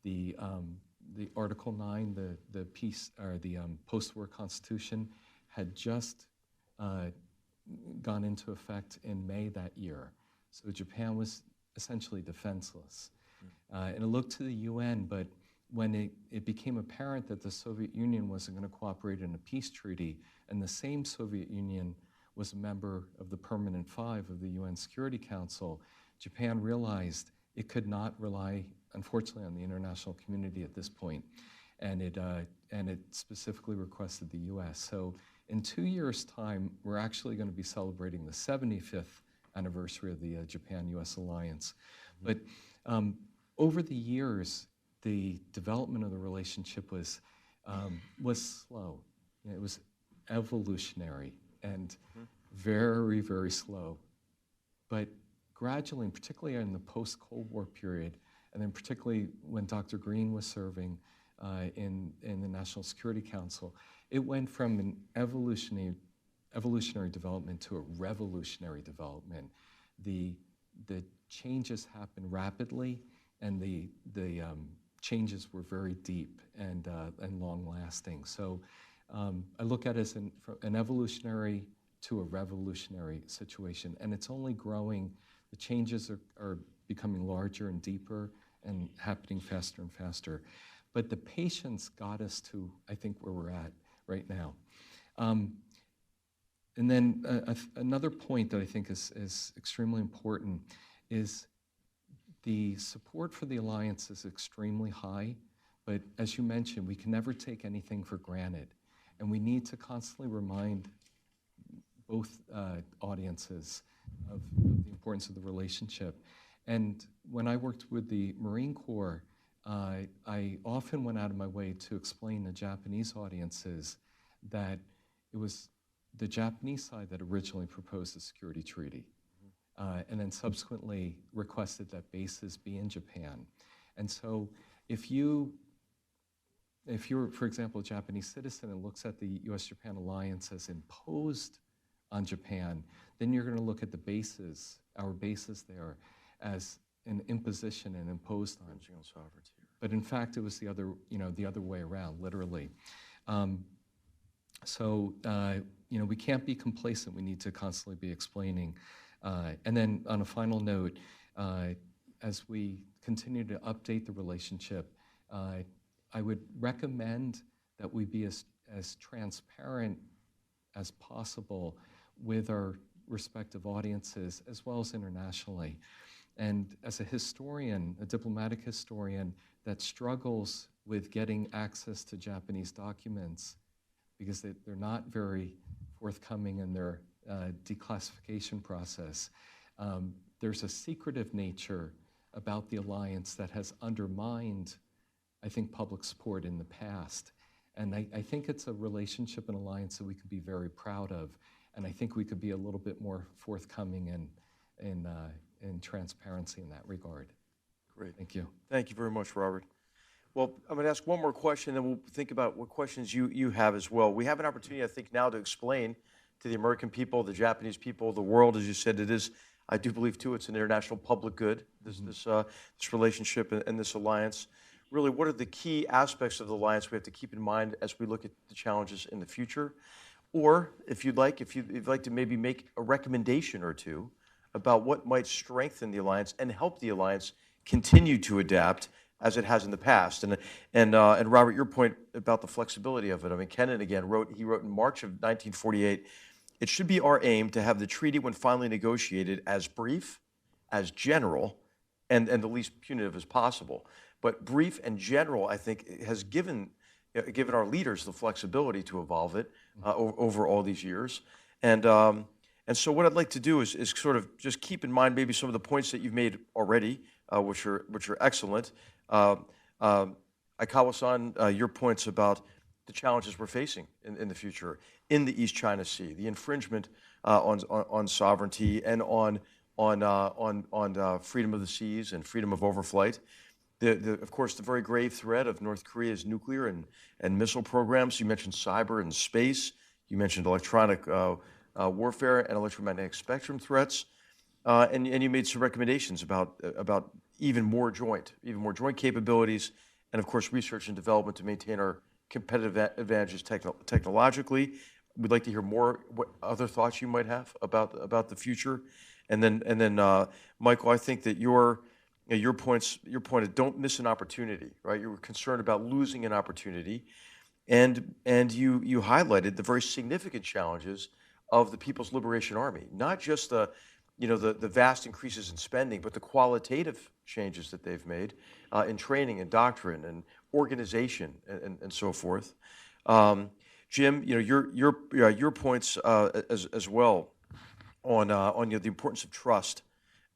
The Article 9, the peace or the post-war constitution, had just gone into effect in May that year. So Japan was essentially defenseless. And it looked to the UN, but when it became apparent that the Soviet Union wasn't going to cooperate in a peace treaty, and the same Soviet Union was a member of the Permanent Five of the UN Security Council, Japan realized it could not rely, unfortunately, on the international community at this point, and it specifically requested the U.S. So in 2 years' time, we're actually going to be celebrating the 75th anniversary of the Japan-U.S. alliance. But over the years, the development of the relationship was slow. It was evolutionary and very, very slow, but gradually, and particularly in the post-Cold War period, and then particularly when Dr. Green was serving in the National Security Council, it went from an evolutionary development to a revolutionary development. The changes happened rapidly, and the changes were very deep and long-lasting. So I look at it as an evolutionary to a revolutionary situation, and it's only growing. The changes are becoming larger and deeper and happening faster and faster. But the patience got us to, I think, where we're at right now. And then another point that I think is extremely important is the support for the alliance is extremely high, but as you mentioned, we can never take anything for granted. And we need to constantly remind both audiences of the importance of the relationship. And when I worked with the Marine Corps, I often went out of my way to explain to Japanese audiences that it was the Japanese side that originally proposed the security treaty, and then subsequently requested that bases be in Japan. And so if you're, for example, a Japanese citizen and looks at the US-Japan alliance as imposed on Japan, then you're going to look at the bases, our bases there, as an imposition and imposed on sovereignty. But in fact, it was the other way around, literally. We can't be complacent. We need to constantly be explaining. And then on a final note, as we continue to update the relationship, I would recommend that we be as transparent as possible with our respective audiences, as well as internationally. And as a historian, a diplomatic historian that struggles with getting access to Japanese documents because they're not very forthcoming in their declassification process, there's a secretive nature about the alliance that has undermined, I think, public support in the past. And I think it's a relationship and alliance that we could be very proud of. And I think we could be a little bit more forthcoming in transparency in that regard. Great. Thank you. Thank you very much, Robert. Well, I'm going to ask one more question, then we'll think about what questions you have as well. We have an opportunity, I think, now to explain to the American people, the Japanese people, the world, as you said, it is, I do believe, too, it's an international public good, this relationship and this alliance. Really, what are the key aspects of the alliance we have to keep in mind as we look at the challenges in the future? Or, if you'd like to maybe make a recommendation or two about what might strengthen the alliance and help the alliance continue to adapt as it has in the past. And Robert, your point about the flexibility of it. I mean, Kennan again wrote in March of 1948, it should be our aim to have the treaty when finally negotiated as brief, as general, and the least punitive as possible. But brief and general, I think, has given our leaders the flexibility to evolve it over all these years. And so what I'd like to do is sort of just keep in mind maybe some of the points that you've made already, which are excellent. Aikawa-san, your points about the challenges we're facing in the future in the East China Sea, the infringement on sovereignty and on freedom of the seas and freedom of overflight. Of course, the very grave threat of North Korea's nuclear and missile programs. You mentioned cyber and space. You mentioned electronic warfare and electromagnetic spectrum threats. And you made some recommendations about even more joint capabilities, and of course, research and development to maintain our competitive advantages technologically. We'd like to hear more what other thoughts you might have about the future. And then Michael, I think that your point is don't miss an opportunity, right? You were concerned about losing an opportunity, and you highlighted the very significant challenges of the People's Liberation Army, not just the vast increases in spending, but the qualitative changes that they've made in training and doctrine and organization and so forth. Jim, your points as well on the importance of trust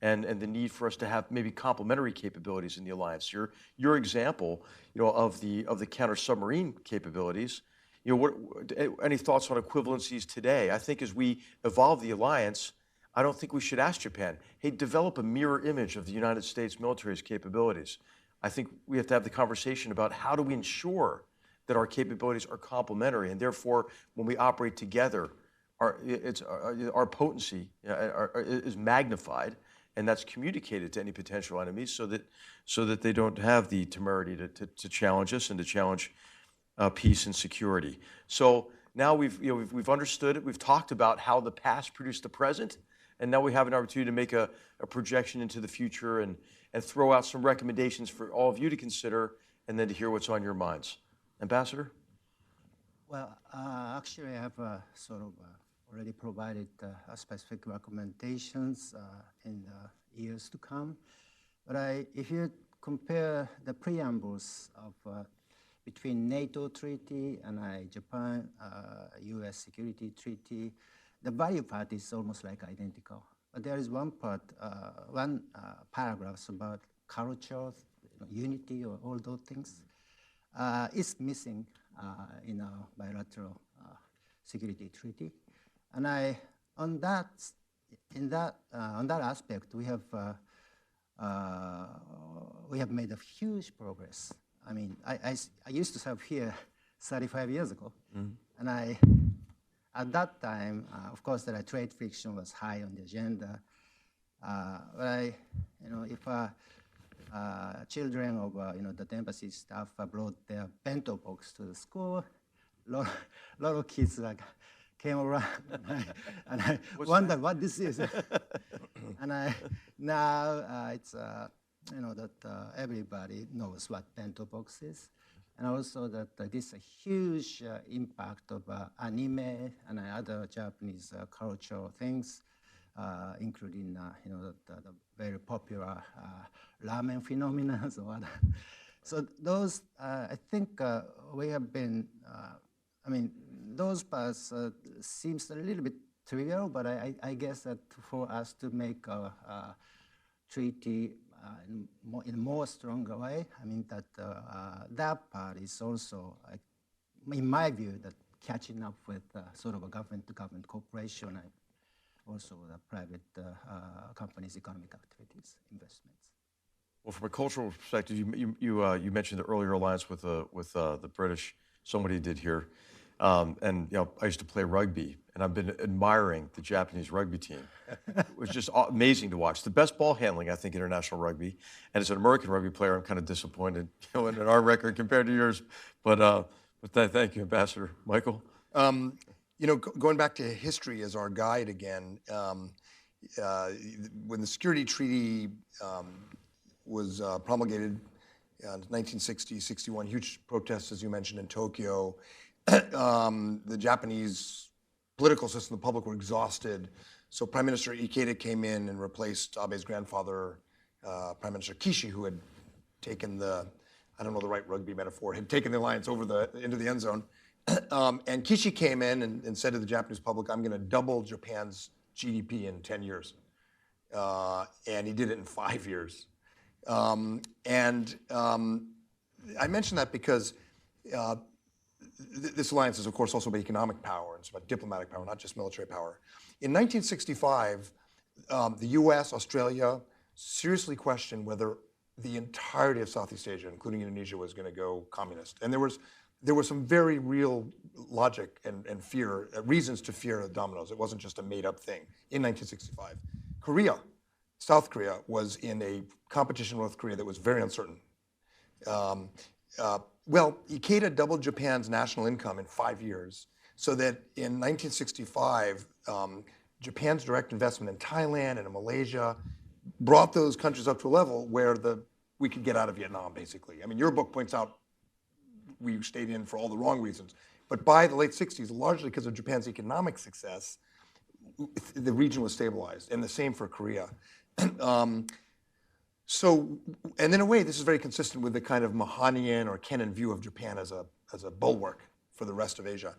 and the need for us to have maybe complementary capabilities in the alliance. Your example, of the counter submarine capabilities. Any thoughts on equivalencies today? I think as we evolve the alliance, I don't think we should ask Japan, hey, develop a mirror image of the United States military's capabilities. I think we have to have the conversation about how do we ensure that our capabilities are complementary, and therefore, when we operate together, our potency is magnified, and that's communicated to any potential enemies, so that they don't have the temerity to challenge us and to challenge peace and security. So now we've understood it. We've talked about how the past produced the present, and now we have an opportunity to make a projection into the future and throw out some recommendations for all of you to consider, and then to hear what's on your minds. Ambassador? Well, actually, I have sort of already provided specific recommendations in the years to come. But if you compare the preambles of between NATO treaty and Japan U.S. security treaty, the value part is almost like identical. But there is one part, one paragraph about culture, unity, or all those things. Is missing in our bilateral security treaty, and on that aspect we have made a huge progress. I mean, I used to serve here 35 years ago, and at that time, of course, the trade friction was high on the agenda. But if children of the embassy staff brought their bento box to the school, lot of kids came around, and I wondered what this is. And now it's that everybody knows what bento box is, and also that this huge impact of anime and other Japanese cultural things, including the very popular ramen phenomena. So those, I think we have been, those parts seems a little bit trivial, but I guess that for us to make a treaty in a more stronger way, that part is also, in my view, that catching up with sort of a government-to-government cooperation, and also the private companies' economic activities, investments. Well, from a cultural perspective, you mentioned the earlier alliance with the British. Somebody did here, and I used to play rugby, and I've been admiring the Japanese rugby team. It was just amazing to watch. The best ball handling, I think, international rugby. And as an American rugby player, I'm kind of disappointed in our record compared to yours. But thank you, Ambassador. Michael? Going back to history as our guide again, when the security treaty was promulgated in 1960, 61, huge protests, as you mentioned, in Tokyo. The Japanese political system, the public were exhausted. So Prime Minister Ikeda came in and replaced Abe's grandfather, Prime Minister Kishi, who had taken I don't know the right rugby metaphor, had taken the alliance into the end zone. And Kishi came in and said to the Japanese public, I'm going to double Japan's GDP in 10 years. And he did it in 5 years. I mention that because this alliance is, of course, also about economic power. It's about diplomatic power, not just military power. In 1965, the US, Australia, seriously questioned whether the entirety of Southeast Asia, including Indonesia, was going to go communist. And there was some very real logic and fear, reasons to fear dominoes. It wasn't just a made-up thing. In 1965, South Korea was in a competition with North Korea that was very uncertain. Ikeda doubled Japan's national income in 5 years, so that in 1965, Japan's direct investment in Thailand and in Malaysia brought those countries up to a level where we could get out of Vietnam, basically. I mean, your book points out we stayed in for all the wrong reasons. But by the late 60s, largely because of Japan's economic success, the region was stabilized, and the same for Korea. And in a way, this is very consistent with the kind of Mahanian or Kennan view of Japan as a bulwark for the rest of Asia.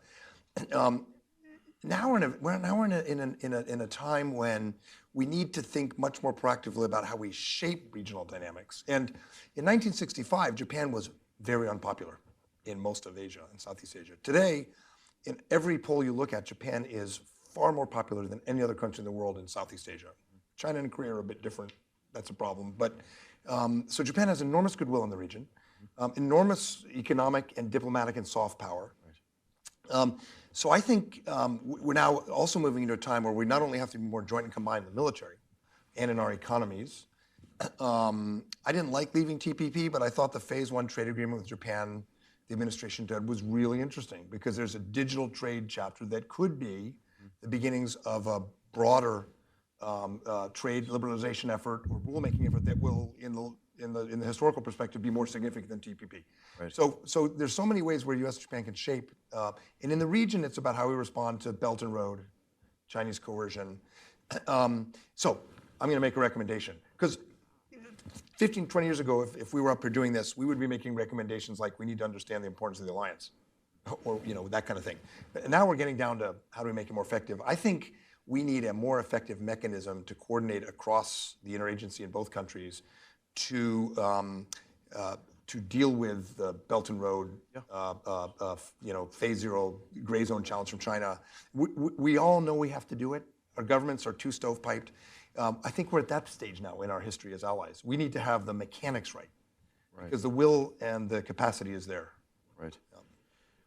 Now we're in a time when we need to think much more proactively about how we shape regional dynamics. And in 1965, Japan was very unpopular in most of Asia and Southeast Asia. Today, in every poll you look at, Japan is far more popular than any other country in the world in Southeast Asia. China and Korea are a bit different. That's a problem. But so Japan has enormous goodwill in the region, enormous economic and diplomatic and soft power. So I think we're now also moving into a time where we not only have to be more joint and combined in the military and in our economies. I didn't like leaving TPP, but I thought the Phase 1 trade agreement with Japan the administration did was really interesting because there's a digital trade chapter that could be the beginnings of a broader trade liberalization effort or rulemaking effort that will, in the historical perspective, be more significant than TPP. Right. So there's so many ways where U.S. and Japan can shape, and in the region, it's about how we respond to Belt and Road, Chinese coercion. So I'm going to make a recommendation because 15, 20 years ago, if we were up here doing this, we would be making recommendations like we need to understand the importance of the alliance, or that kind of thing. But now we're getting down to how do we make it more effective. I think we need a more effective mechanism to coordinate across the interagency in both countries to deal with the Belt and Road, Phase 0 gray zone challenge from China. We all know we have to do it. Our governments are too stovepiped. I think we're at that stage now in our history as allies. We need to have the mechanics right. Because the will and the capacity is there. Right.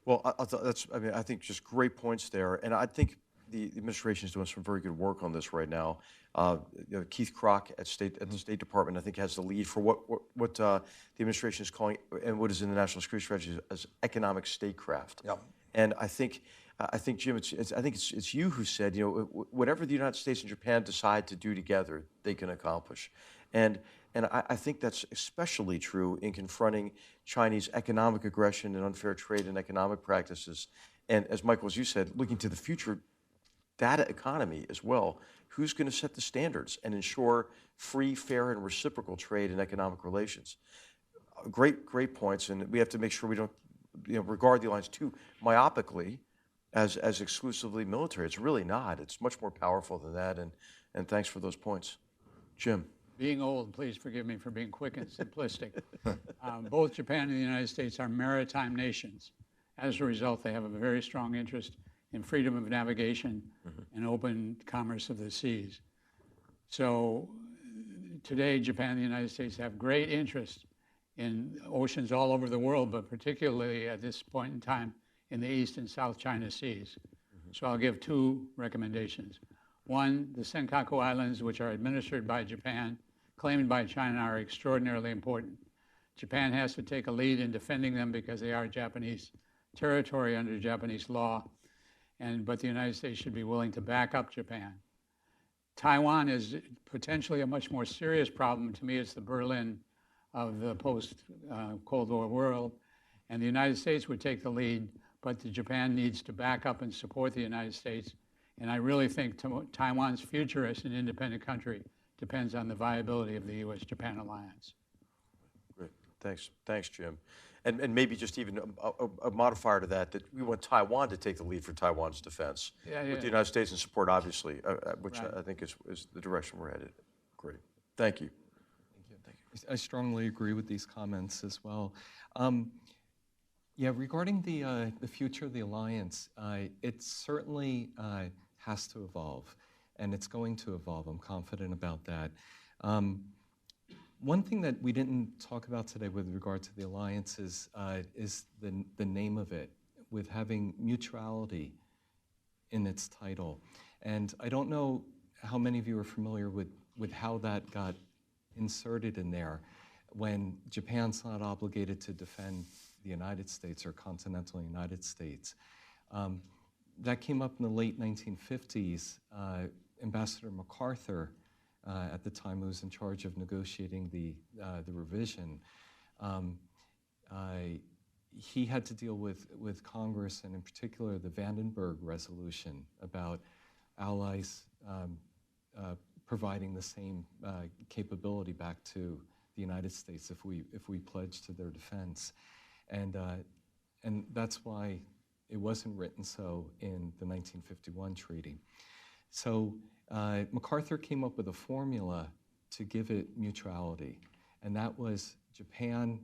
Well, I think just great points there, and I think the administration is doing some very good work on this right now. Keith Kroc at the State Department, I think, has the lead for what the administration is calling and what is in the National Security Strategy as economic statecraft. Yeah. And I think Jim, it's you who said, whatever the United States and Japan decide to do together, they can accomplish. And I think that's especially true in confronting Chinese economic aggression and unfair trade and economic practices. And as Michael, as you said, looking to the future data economy as well, who's going to set the standards and ensure free, fair, and reciprocal trade and economic relations? Great points, and we have to make sure we don't regard the alliance too myopically as exclusively military. It's really not. It's much more powerful than that, and thanks for those points. Jim. Being old, please forgive me for being quick and simplistic. Both Japan and the United States are maritime nations. As a result, they have a very strong interest in freedom of navigation and open commerce of the seas. So today, Japan and the United States have great interest in oceans all over the world, but particularly at this point in time in the East and South China Seas. So I'll give two recommendations. One, the Senkaku Islands, which are administered by Japan, claimed by China, are extraordinarily important. Japan has to take a lead in defending them because they are Japanese territory under Japanese law, but the United States should be willing to back up Japan. Taiwan is potentially a much more serious problem. To me, it's the Berlin of the post-Cold War world, and the United States would take the lead, but Japan needs to back up and support the United States. And I really think Taiwan's future as an independent country depends on the viability of the U.S.-Japan alliance. Great, thanks, Jim. And maybe just even a modifier to that we want Taiwan to take the lead for Taiwan's defense, with the United States in support, obviously, which right. I think is the direction we're headed. Great, thank you. I strongly agree with these comments as well. Regarding the future of the alliance, it certainly has to evolve, and it's going to evolve. I'm confident about that. One thing that we didn't talk about today with regard to the alliance is the name of it, with having mutuality in its title. And I don't know how many of you are familiar with how that got inserted in there when Japan's not obligated to defend the United States or continental United States. That came up in the late 1950s. Ambassador MacArthur, at the time, who was in charge of negotiating the revision, he had to deal with Congress, and in particular the Vandenberg Resolution about allies providing the same capability back to the United States if we pledge to their defense, and that's why it wasn't written so in the 1951 treaty. So MacArthur came up with a formula to give it mutuality, and that was Japan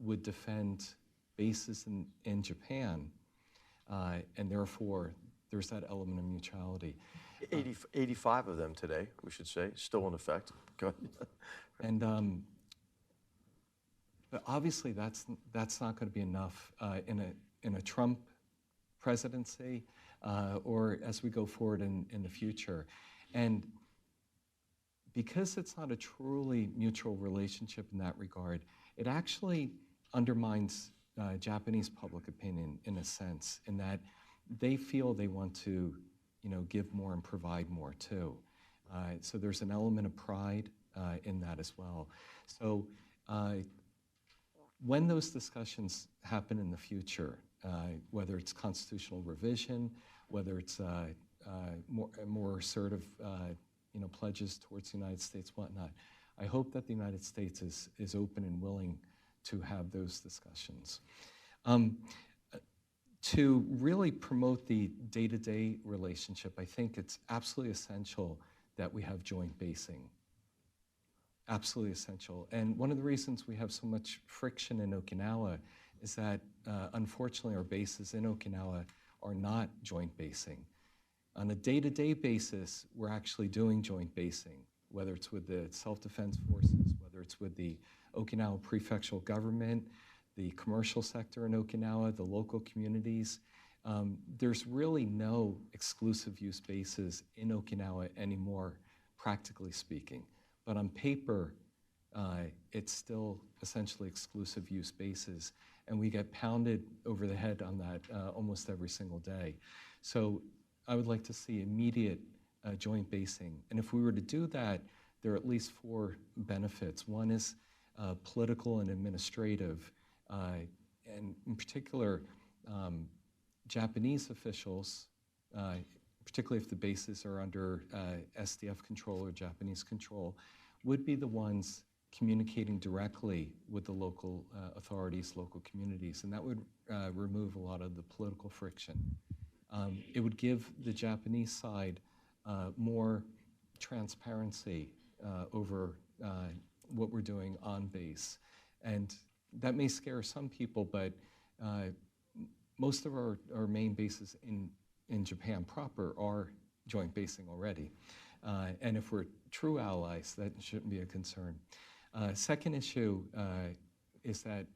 would defend bases in Japan, and therefore there's that element of mutuality. 85 of them today, we should say, still in effect. Go ahead. And but obviously that's not going to be enough in a Trump presidency or as we go forward in the future. And because it's not a truly mutual relationship in that regard, it actually undermines Japanese public opinion in a sense, in that they feel they want to, give more and provide more too. So there's an element of pride in that as well. So when those discussions happen in the future, whether it's constitutional revision, whether it's more assertive, pledges towards the United States, whatnot, I hope that the United States is open and willing to have those discussions. To really promote the day-to-day relationship, I think it's absolutely essential that we have joint basing. Absolutely essential. And one of the reasons we have so much friction in Okinawa is that, unfortunately, our bases in Okinawa are not joint basing. On a day-to-day basis, we're actually doing joint basing, whether it's with the self-defense forces, whether it's with the Okinawa prefectural government, the commercial sector in Okinawa, the local communities. There's really no exclusive use bases in Okinawa anymore, practically speaking. But on paper, it's still essentially exclusive use bases, and we get pounded over the head on that almost every single day. So I would like to see immediate joint basing. And if we were to do that, there are at least 4 benefits. One is political and administrative, and in particular, Japanese officials, particularly if the bases are under SDF control or Japanese control, would be the ones communicating directly with the local authorities, local communities, and that would remove a lot of the political friction. It would give the Japanese side more transparency over what we're doing on base. And that may scare some people, but most of our main bases in Japan proper are joint basing already. And if we're true allies, that shouldn't be a concern. Second issue is that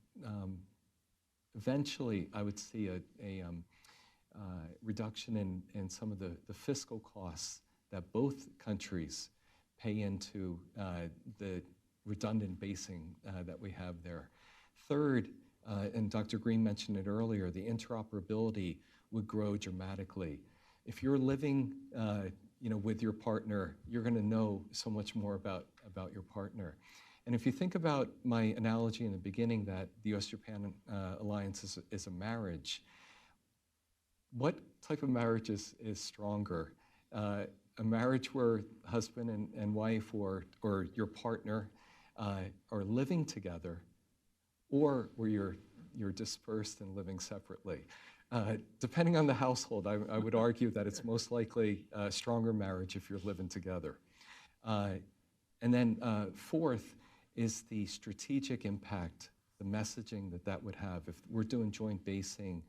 eventually I would see a reduction in some of the fiscal costs that both countries pay into the redundant basing that we have there. Third, and Dr. Green mentioned it earlier, the interoperability would grow dramatically. If you're living with your partner, you're going to know so much more about your partner. And if you think about my analogy in the beginning that the U.S.-Japan alliance is a marriage, what type of marriage is stronger? A marriage where husband and wife or your partner are living together, or where you're dispersed and living separately. Depending on the household, I would argue that it's most likely a stronger marriage if you're living together. And then fourth is the strategic impact, the messaging that would have if we're doing joint basing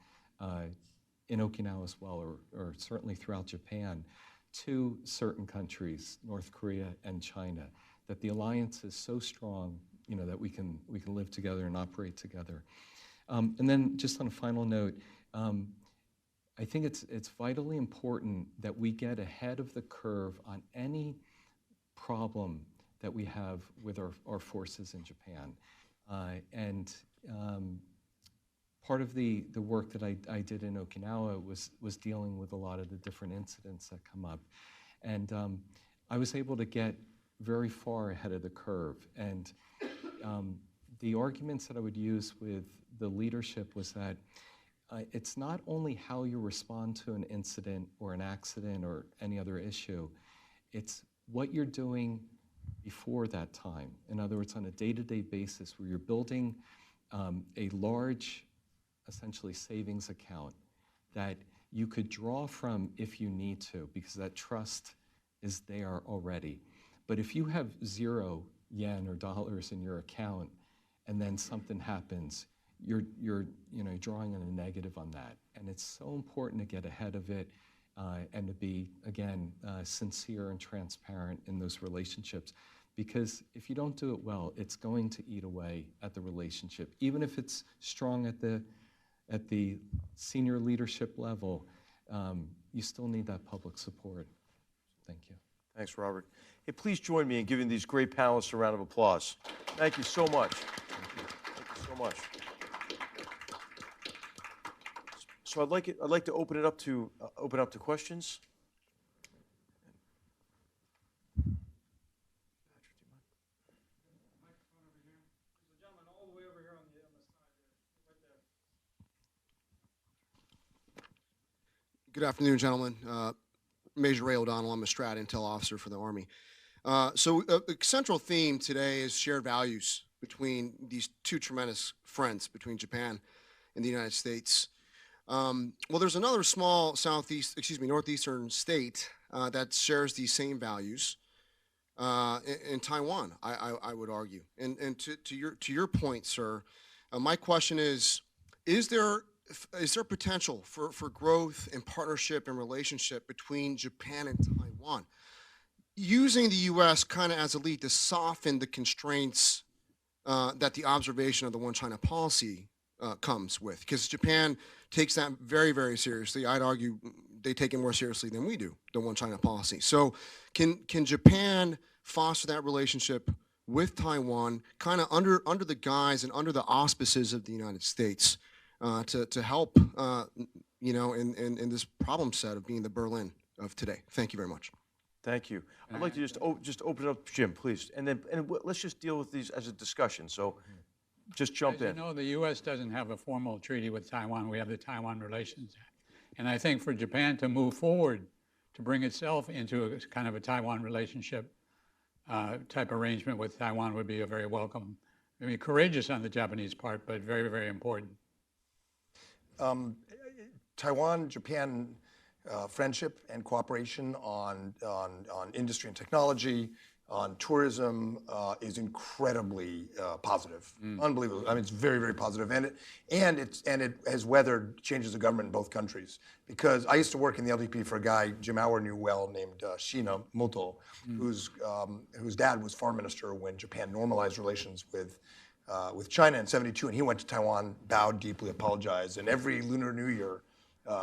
in Okinawa as well, or certainly throughout Japan, to certain countries, North Korea and China, that the alliance is so strong, that we can live together and operate together. And then just on a final note, I think it's vitally important that we get ahead of the curve on any problem that we have with our forces in Japan. And part of the work that I did in Okinawa was dealing with a lot of the different incidents that come up. And I was able to get very far ahead of the curve. And the arguments that I would use with the leadership was that it's not only how you respond to an incident or an accident or any other issue, it's what you're doing before that time. In other words, on a day-to-day basis where you're building a large, essentially savings account that you could draw from if you need to, because that trust is there already. But if you have 0 yen or dollars in your account and then something happens, you're drawing on a negative on that. And it's so important to get ahead of it. and to be, again, sincere and transparent in those relationships. Because if you don't do it well, it's going to eat away at the relationship. Even if it's strong at the senior leadership level, you still need that public support. Thank you. Thanks, Robert. Hey, please join me in giving these great panelists a round of applause. Thank you so much. Thank you so much. So I'd like to open it up to questions. Good afternoon, gentlemen. Major Ray O'Donnell, I'm a Strat Intel officer for the Army. So a central theme today is shared values between these two tremendous friends, between Japan and the United States. Well, there's another small northeastern state that shares these same values in Taiwan, I would argue. And to your point, sir, my question is there potential for growth and partnership and relationship between Japan and Taiwan, using the U.S. kind of as a lead to soften the constraints that the observation of the One China policy comes with? Because Japan takes that very, very seriously. I'd argue they take it more seriously than we do, the One China policy. So can Japan foster that relationship with Taiwan kind of under the guise and under the auspices of the United States? To help, in this problem set of being the Berlin of today. Thank you very much. Thank you. I'd like to just open it up, Jim, please, and let's just deal with these as a discussion. So, just jump in. You know, the U.S. doesn't have a formal treaty with Taiwan. We have the Taiwan Relations Act, and I think for Japan to move forward to bring itself into a kind of a Taiwan relationship type arrangement with Taiwan would be a very welcome. I mean, courageous on the Japanese part, but very, very important. Taiwan-Japan friendship and cooperation on industry and technology, on tourism is incredibly positive, unbelievable. I mean, it's very, very positive, and it has weathered changes of government in both countries. Because I used to work in the LDP for a guy Jim Auer knew well named Shina Muto, whose dad was foreign minister when Japan normalized relations with China in '72, and he went to Taiwan, bowed deeply, apologized, and every Lunar New Year,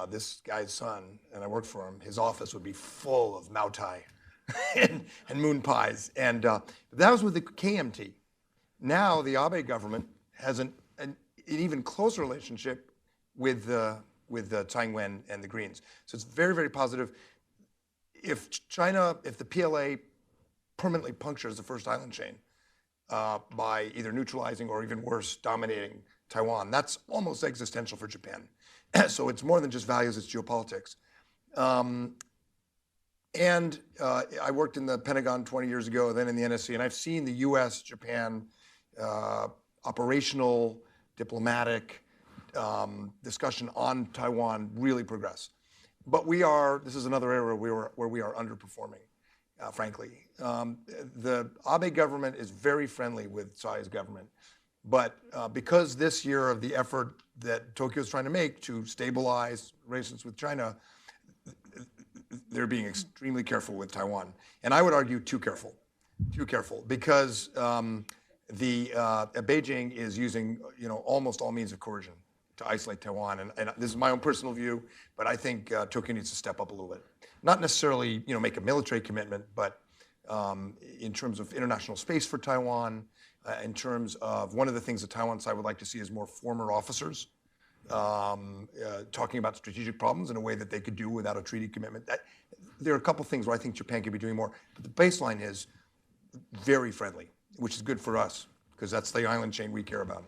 this guy's son, and I worked for him, his office would be full of Mao Tai and moon pies, and that was with the KMT. Now the Abe government has an even closer relationship with Tsai Ing-wen and the Greens, so it's very, very positive. If the PLA permanently punctures the first island chain, by either neutralizing or even worse, dominating Taiwan. That's almost existential for Japan. So it's more than just values, it's geopolitics. I worked in the Pentagon 20 years ago, then in the NSC, and I've seen the US, Japan, operational, diplomatic discussion on Taiwan really progress. But this is another area where we are underperforming. Frankly. The Abe government is very friendly with Tsai's government, but because this year of the effort that Tokyo is trying to make to stabilize relations with China, they're being extremely careful with Taiwan. And I would argue too careful, because Beijing is using almost all means of coercion to isolate Taiwan. And this is my own personal view, but I think Tokyo needs to step up a little bit. Not necessarily, make a military commitment, but in terms of international space for Taiwan, in terms of one of the things the Taiwan side would like to see is more former officers talking about strategic problems in a way that they could do without a treaty commitment. There are a couple things where I think Japan could be doing more, but the baseline is very friendly, which is good for us, because that's the island chain we care about.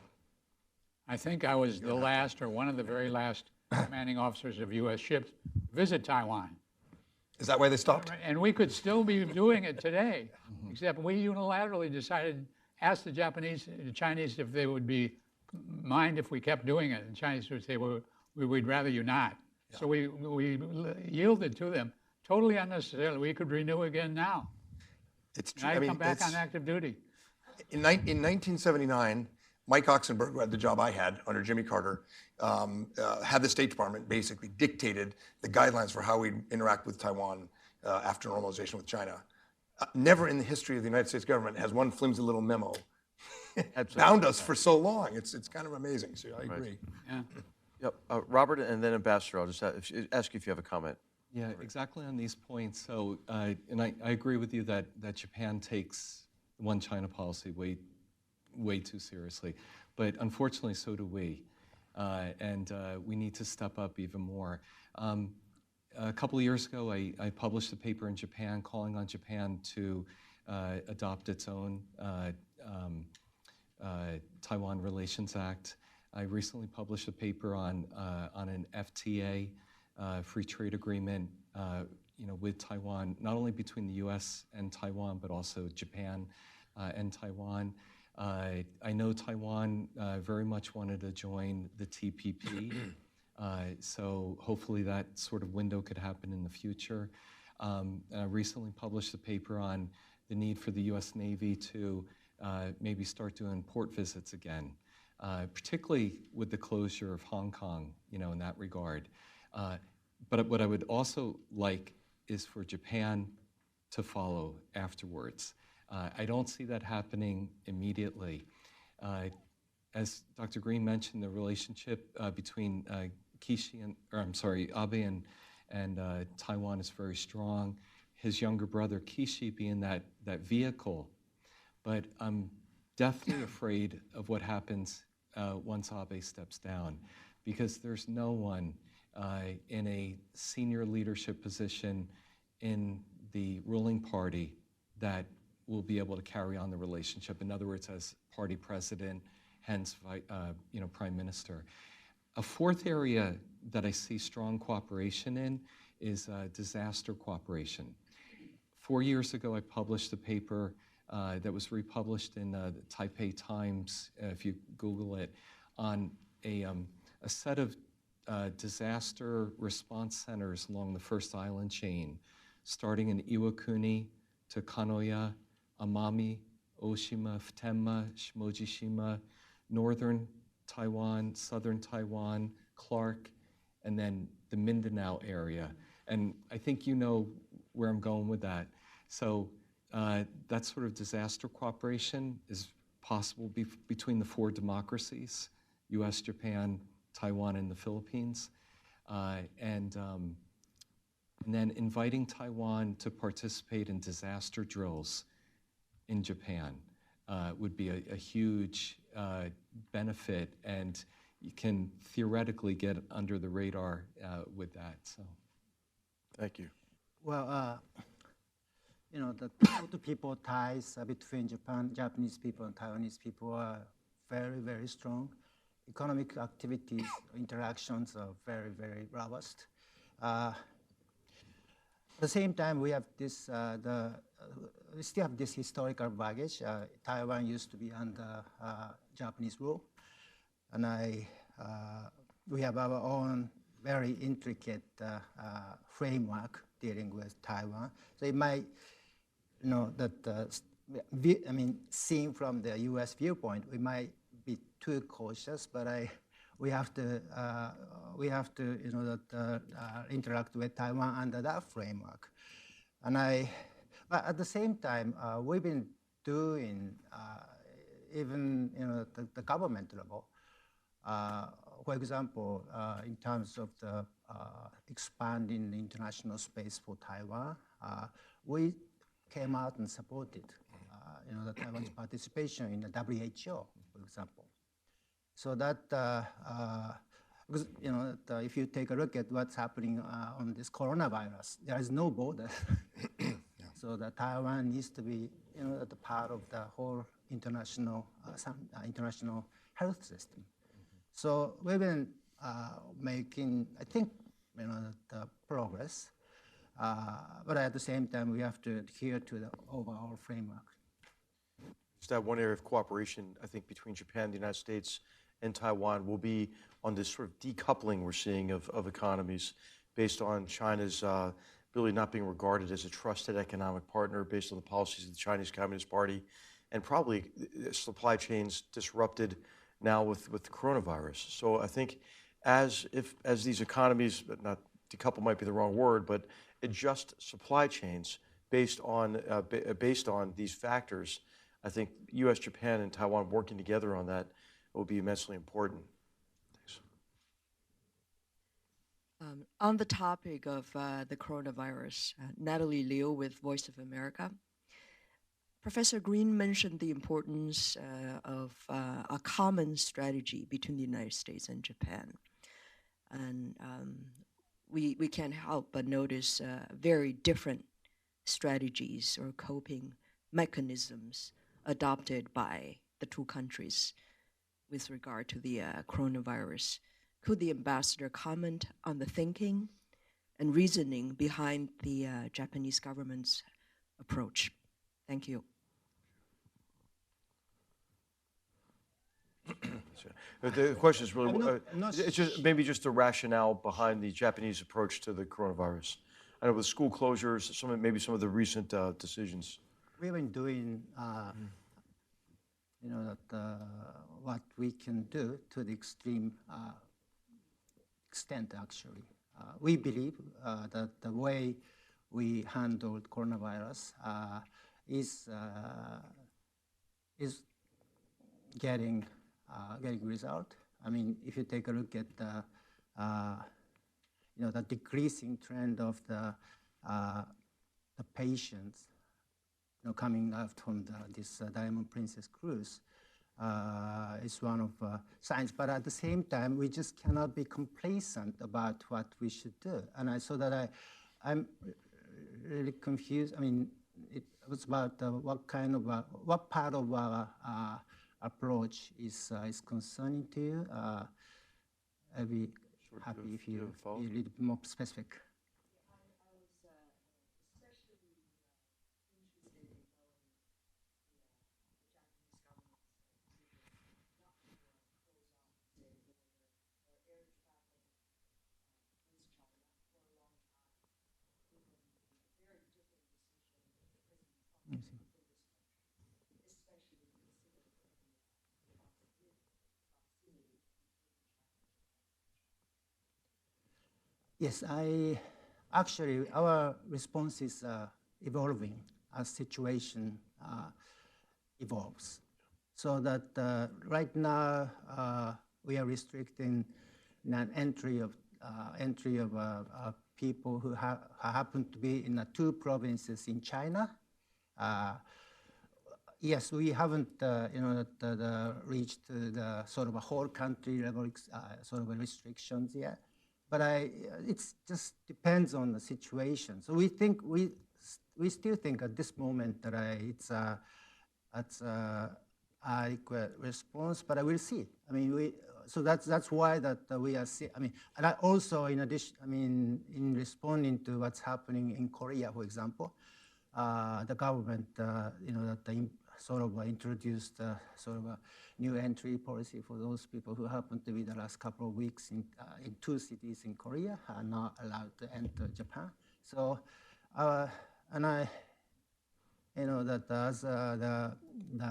I think I was the last, or one of the very last, commanding officers of U.S. ships visit Taiwan. Is that why they stopped? And we could still be doing it today, except we unilaterally asked the Chinese if they would mind if we kept doing it. And the Chinese would say, well, we'd rather you not. Yeah. So we yielded to them, totally unnecessarily. We could renew again now. It's true. I'd come back on active duty. In 1979, Mike Oxenberg, who had the job I had under Jimmy Carter, had the State Department basically dictated the guidelines for how we interact with Taiwan after normalization with China. Never in the history of the United States government has one flimsy little memo bound us for so long. It's kind of amazing. So I agree. Yeah. Yep. Robert, and then Ambassador, I'll just ask you if you have a comment. Yeah, exactly on these points. So, and I agree with you that Japan takes the one China policy way too seriously, but unfortunately, so do we, and we need to step up even more. A couple of years ago, I published a paper in Japan calling on Japan to adopt its own Taiwan Relations Act. I recently published a paper on an FTA, free trade agreement, with Taiwan, not only between the U.S. and Taiwan, but also Japan and Taiwan. I know Taiwan very much wanted to join the TPP, so hopefully that sort of window could happen in the future. I recently published a paper on the need for the U.S. Navy to maybe start doing port visits again, particularly with the closure of Hong Kong, in that regard. But what I would also like is for Japan to follow afterwards. I don't see that happening immediately. As Dr. Green mentioned, the relationship between Abe and Taiwan is very strong. His younger brother Kishi being that vehicle, but I'm definitely afraid of what happens once Abe steps down, because there's no one in a senior leadership position in the ruling party that will be able to carry on the relationship. In other words, as party president, hence prime minister. A fourth area that I see strong cooperation in is disaster cooperation. 4 years ago, I published a paper that was republished in the Taipei Times, if you Google it, on a set of disaster response centers along the First Island chain, starting in Iwakuni to Kanoya, Amami, Oshima, Futenma, Shimojishima, northern Taiwan, southern Taiwan, Clark, and then the Mindanao area. And I think you know where I'm going with that. So that sort of disaster cooperation is possible between the four democracies, US, Japan, Taiwan, and the Philippines. And then inviting Taiwan to participate in disaster drills in Japan would be a huge benefit, and you can theoretically get under the radar with that. So, Thank you. Well, the people-to-people ties between Japanese people and Taiwanese people are very, very strong. Economic activities, interactions are very, very robust. At the same time, we have this, we still have this historical baggage. Taiwan used to be under Japanese rule, and we have our own very intricate framework dealing with Taiwan. So it might, seen from the U.S. viewpoint, we might be too cautious, but we have to interact with Taiwan under that framework. But at the same time, we've been doing even the government level. For example, in terms of the expanding the international space for Taiwan, we came out and supported the Taiwan's participation in the WHO, for example. So that, because if you take a look at what's happening on this coronavirus, there is no border. So that Taiwan needs to be at the part of the whole international health system. So we've been making, I think, the progress, but at the same time, we have to adhere to the overall framework. Just that one area of cooperation, I think, between Japan, the United States, and Taiwan will be on this sort of decoupling we're seeing of economies based on China's really not being regarded as a trusted economic partner based on the policies of the Chinese Communist Party, and probably supply chains disrupted now with the coronavirus. So I think as these economies, not decouple might be the wrong word, but adjust supply chains based on these factors, I think U.S., Japan, and Taiwan working together on that will be immensely important. Thanks. On the topic of the coronavirus, Natalie Liu with Voice of America. Professor Green mentioned the importance of a common strategy between the United States and Japan. And we can't help but notice very different strategies or coping mechanisms adopted by the two countries with regard to the coronavirus. Could the ambassador comment on the thinking and reasoning behind the Japanese government's approach? Thank you. The question is really, it's just maybe just the rationale behind the Japanese approach to the coronavirus. I know with school closures, maybe some of the recent decisions. We've been doing, what we can do to the extreme extent, actually. We believe that the way we handled coronavirus is getting result. I mean, if you take a look at the decreasing trend of the patients, coming out from this Diamond Princess cruise, is one of signs. But at the same time, we just cannot be complacent about what we should do. And I saw that I'm really confused. I mean, it was about what part of our approach is concerning to you. I'd be happy if you be a little bit more specific. Yes, actually, our response is evolving as situation evolves. So that right now we are restricting entry of people who happen to be in 2 provinces in China. Yes, we haven't reached the sort of a whole country level sort of restrictions yet. But it just depends on the situation. So we still think at this moment that it's adequate response, but I will see. I mean, so that's why that we are. I mean, and I also, in addition, I mean, in responding to what's happening in Korea, for example, the government, sort of introduced sort of a new entry policy for those people who happen to be the last couple of weeks in 2 cities in Korea are not allowed to enter Japan. So, and I, that as the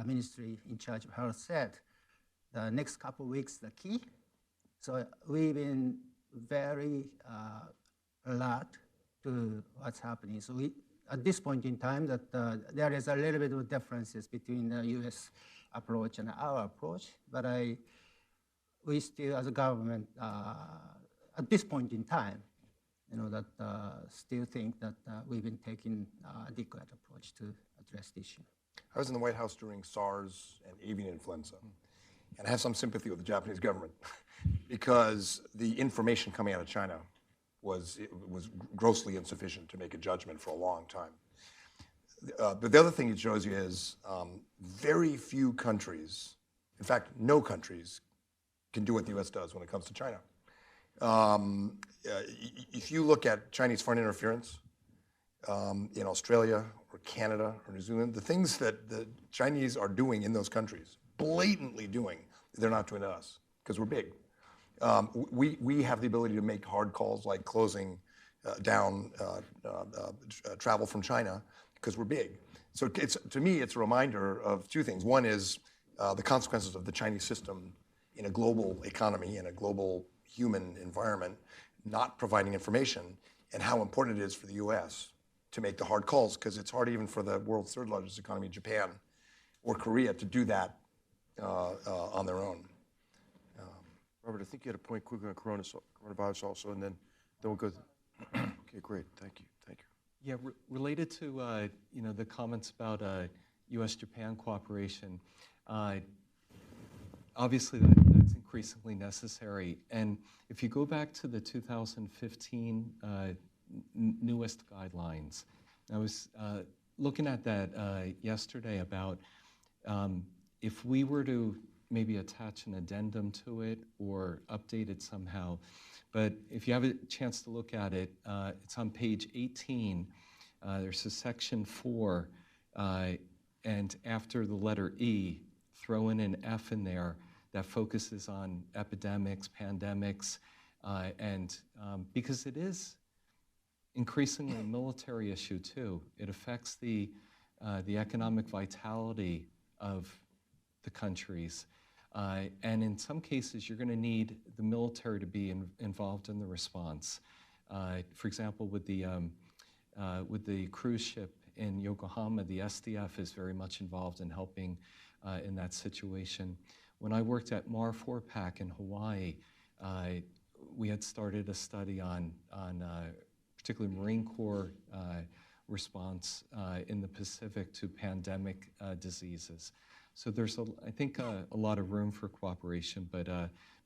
ministry in charge of health said, the next couple of weeks the key. So we've been very alert to what's happening. So at this point in time, that there is a little bit of differences between the U.S. approach and our approach, but we still, as a government, at this point in time, still think that we've been taking adequate approach to address the issue. I was in the White House during SARS and avian influenza, and I have some sympathy with the Japanese government because the information coming out of China was grossly insufficient to make a judgment for a long time. But the other thing it shows you is very few countries, in fact, no countries, can do what the U.S. does when it comes to China. If you look at Chinese foreign interference in Australia or Canada or New Zealand, the things that the Chinese are doing in those countries, blatantly doing, they're not doing to us because we're big. We have the ability to make hard calls like closing down travel from China because we're big. So to me, it's a reminder of 2 things. One is the consequences of the Chinese system in a global economy, in a global human environment, not providing information, and how important it is for the U.S. to make the hard calls, because it's hard even for the world's third largest economy, Japan or Korea, to do that on their own. Robert, I think you had a point quickly on coronavirus also, and then we'll go. Okay, great. Thank you. Thank you. Yeah, related to the comments about U.S.-Japan cooperation, obviously that's increasingly necessary. And if you go back to the 2015 newest guidelines, I was looking at that yesterday about if we were to maybe attach an addendum to it or update it somehow. But if you have a chance to look at it, it's on page 18. There's a section 4, and after the letter E, throw in an F in there that focuses on epidemics, pandemics, and because it is increasingly a military issue too. It affects the economic vitality of the countries. And in some cases, you're going to need the military to be involved in the response. For example, with the cruise ship in Yokohama, the SDF is very much involved in helping in that situation. When I worked at MAR 4PAC in Hawaii, we had started a study on particularly Marine Corps response in the Pacific to pandemic diseases. So there's, I think, a lot of room for cooperation, but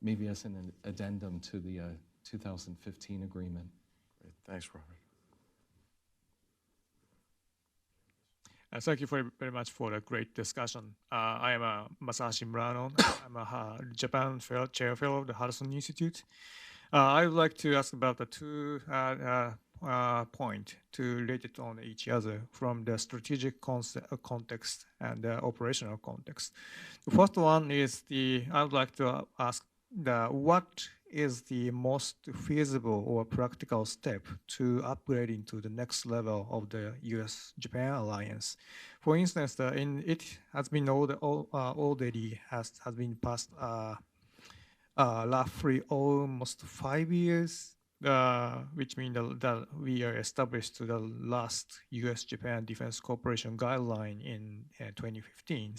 maybe as an addendum to the 2015 agreement. Great. Thanks, Robert. Thank you very much for the great discussion. I am Masashi Murano. I'm a Japan Chair Fellow of the Hudson Institute. I would like to ask about the two points related on each other from the strategic context and the operational context. The first one is I would like to ask what is the most feasible or practical step to upgrading to the next level of the U.S.-Japan alliance? For instance, it has been already has been passed roughly almost 5 years, which means that we are established to the last U.S.-Japan Defense Cooperation Guideline in 2015.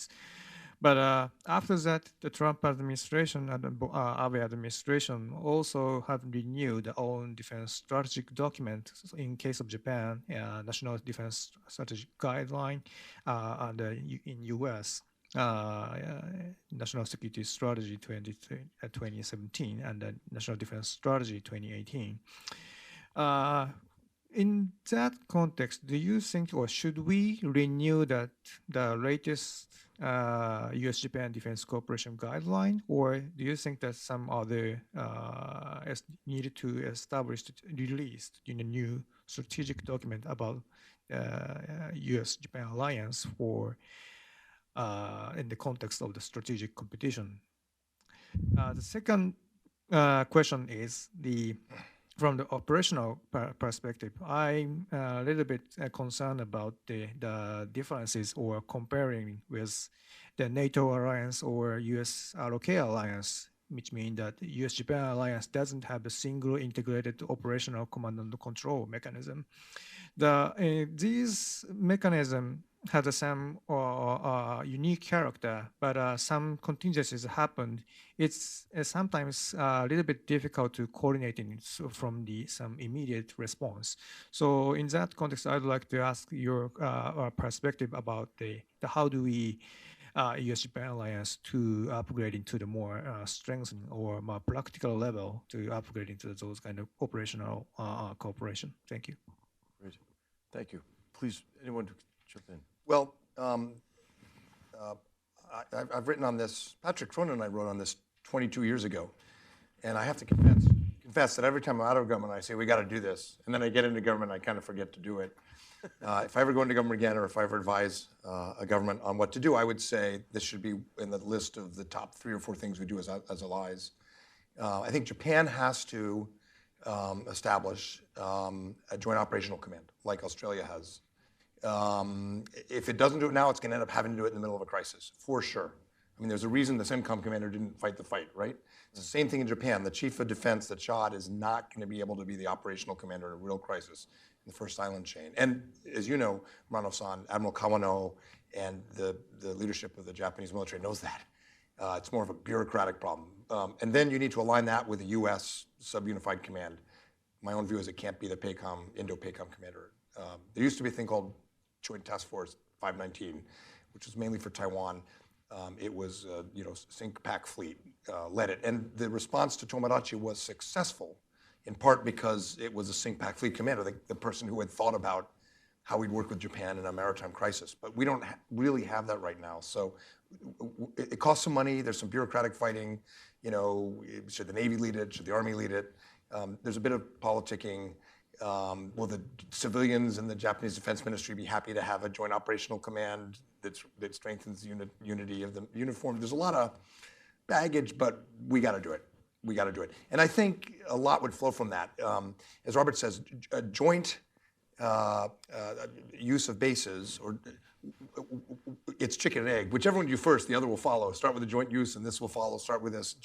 But after that, the Trump administration and the Abe administration also have renewed their own defense strategic document in case of Japan, National Defense Strategic Guideline, and in U.S., National Security Strategy 2017 and the National Defense Strategy 2018. In that context, do you think, or should we renew the latest U.S.-Japan Defense Cooperation Guideline, or do you think that some other needed to establish, released in a new strategic document about U.S.-Japan alliance for in the context of the strategic competition? The second question is from the operational perspective, I'm a little bit concerned about the differences or comparing with the NATO alliance or US-ROK alliance, which means that the US-Japan alliance doesn't have a single integrated operational command and control mechanism. These mechanisms have some unique character, but some contingencies happened. It's sometimes a little bit difficult to coordinate from some immediate response. So in that context, I'd like to ask your perspective about how do we U.S.-Japan alliance to upgrade into the more strengthened or more practical level to upgrade into those kind of operational cooperation. Thank you. Great. Thank you. Please, anyone jump in. Well, I've written on this. Patrick Cronin and I wrote on this 22 years ago, and I have to confess that every time I'm out of government, I say we got to do this, and then I get into government, I kind of forget to do it. If I ever go into government again, or if I ever advise a government on what to do, I would say this should be in the list of the top 3 or 4 things we do as allies. I think Japan has to establish a joint operational command, like Australia has. If it doesn't do it now, it's going to end up having to do it in the middle of a crisis, for sure. mean, there's a reason the CENTCOM commander didn't fight the fight, right? It's the same thing in Japan. The chief of defense that shot is not going to be able to be the operational commander in a real crisis in the first island chain. And as you know, Murano-san, Admiral Kawano and the leadership of the Japanese military knows that. It's more of a bureaucratic problem. And then you need to align that with a U.S. sub-unified command. My own view is it can't be the PACOM, Indo-PACOM commander. There used to be a thing called Joint Task Force 519, which was mainly for Taiwan. It was, SINC-PAC fleet led it. And the response to Tomodachi was successful, in part because it was a SINC-PAC fleet commander, the person who had thought about how we'd work with Japan in a maritime crisis. But we don't really have that right now. So it costs some money. There's some bureaucratic fighting. Should the Navy lead it? Should the Army lead it? There's a bit of politicking. Will the civilians in the Japanese Defense Ministry be happy to have a joint operational command that strengthens the unity of the uniform? There's a lot of baggage, but we got to do it. We got to do it. And I think a lot would flow from that. As Robert says, a joint use of bases, or it's chicken and egg. Whichever one you do first, the other will follow. Start with the joint use, and this will follow. Start with this.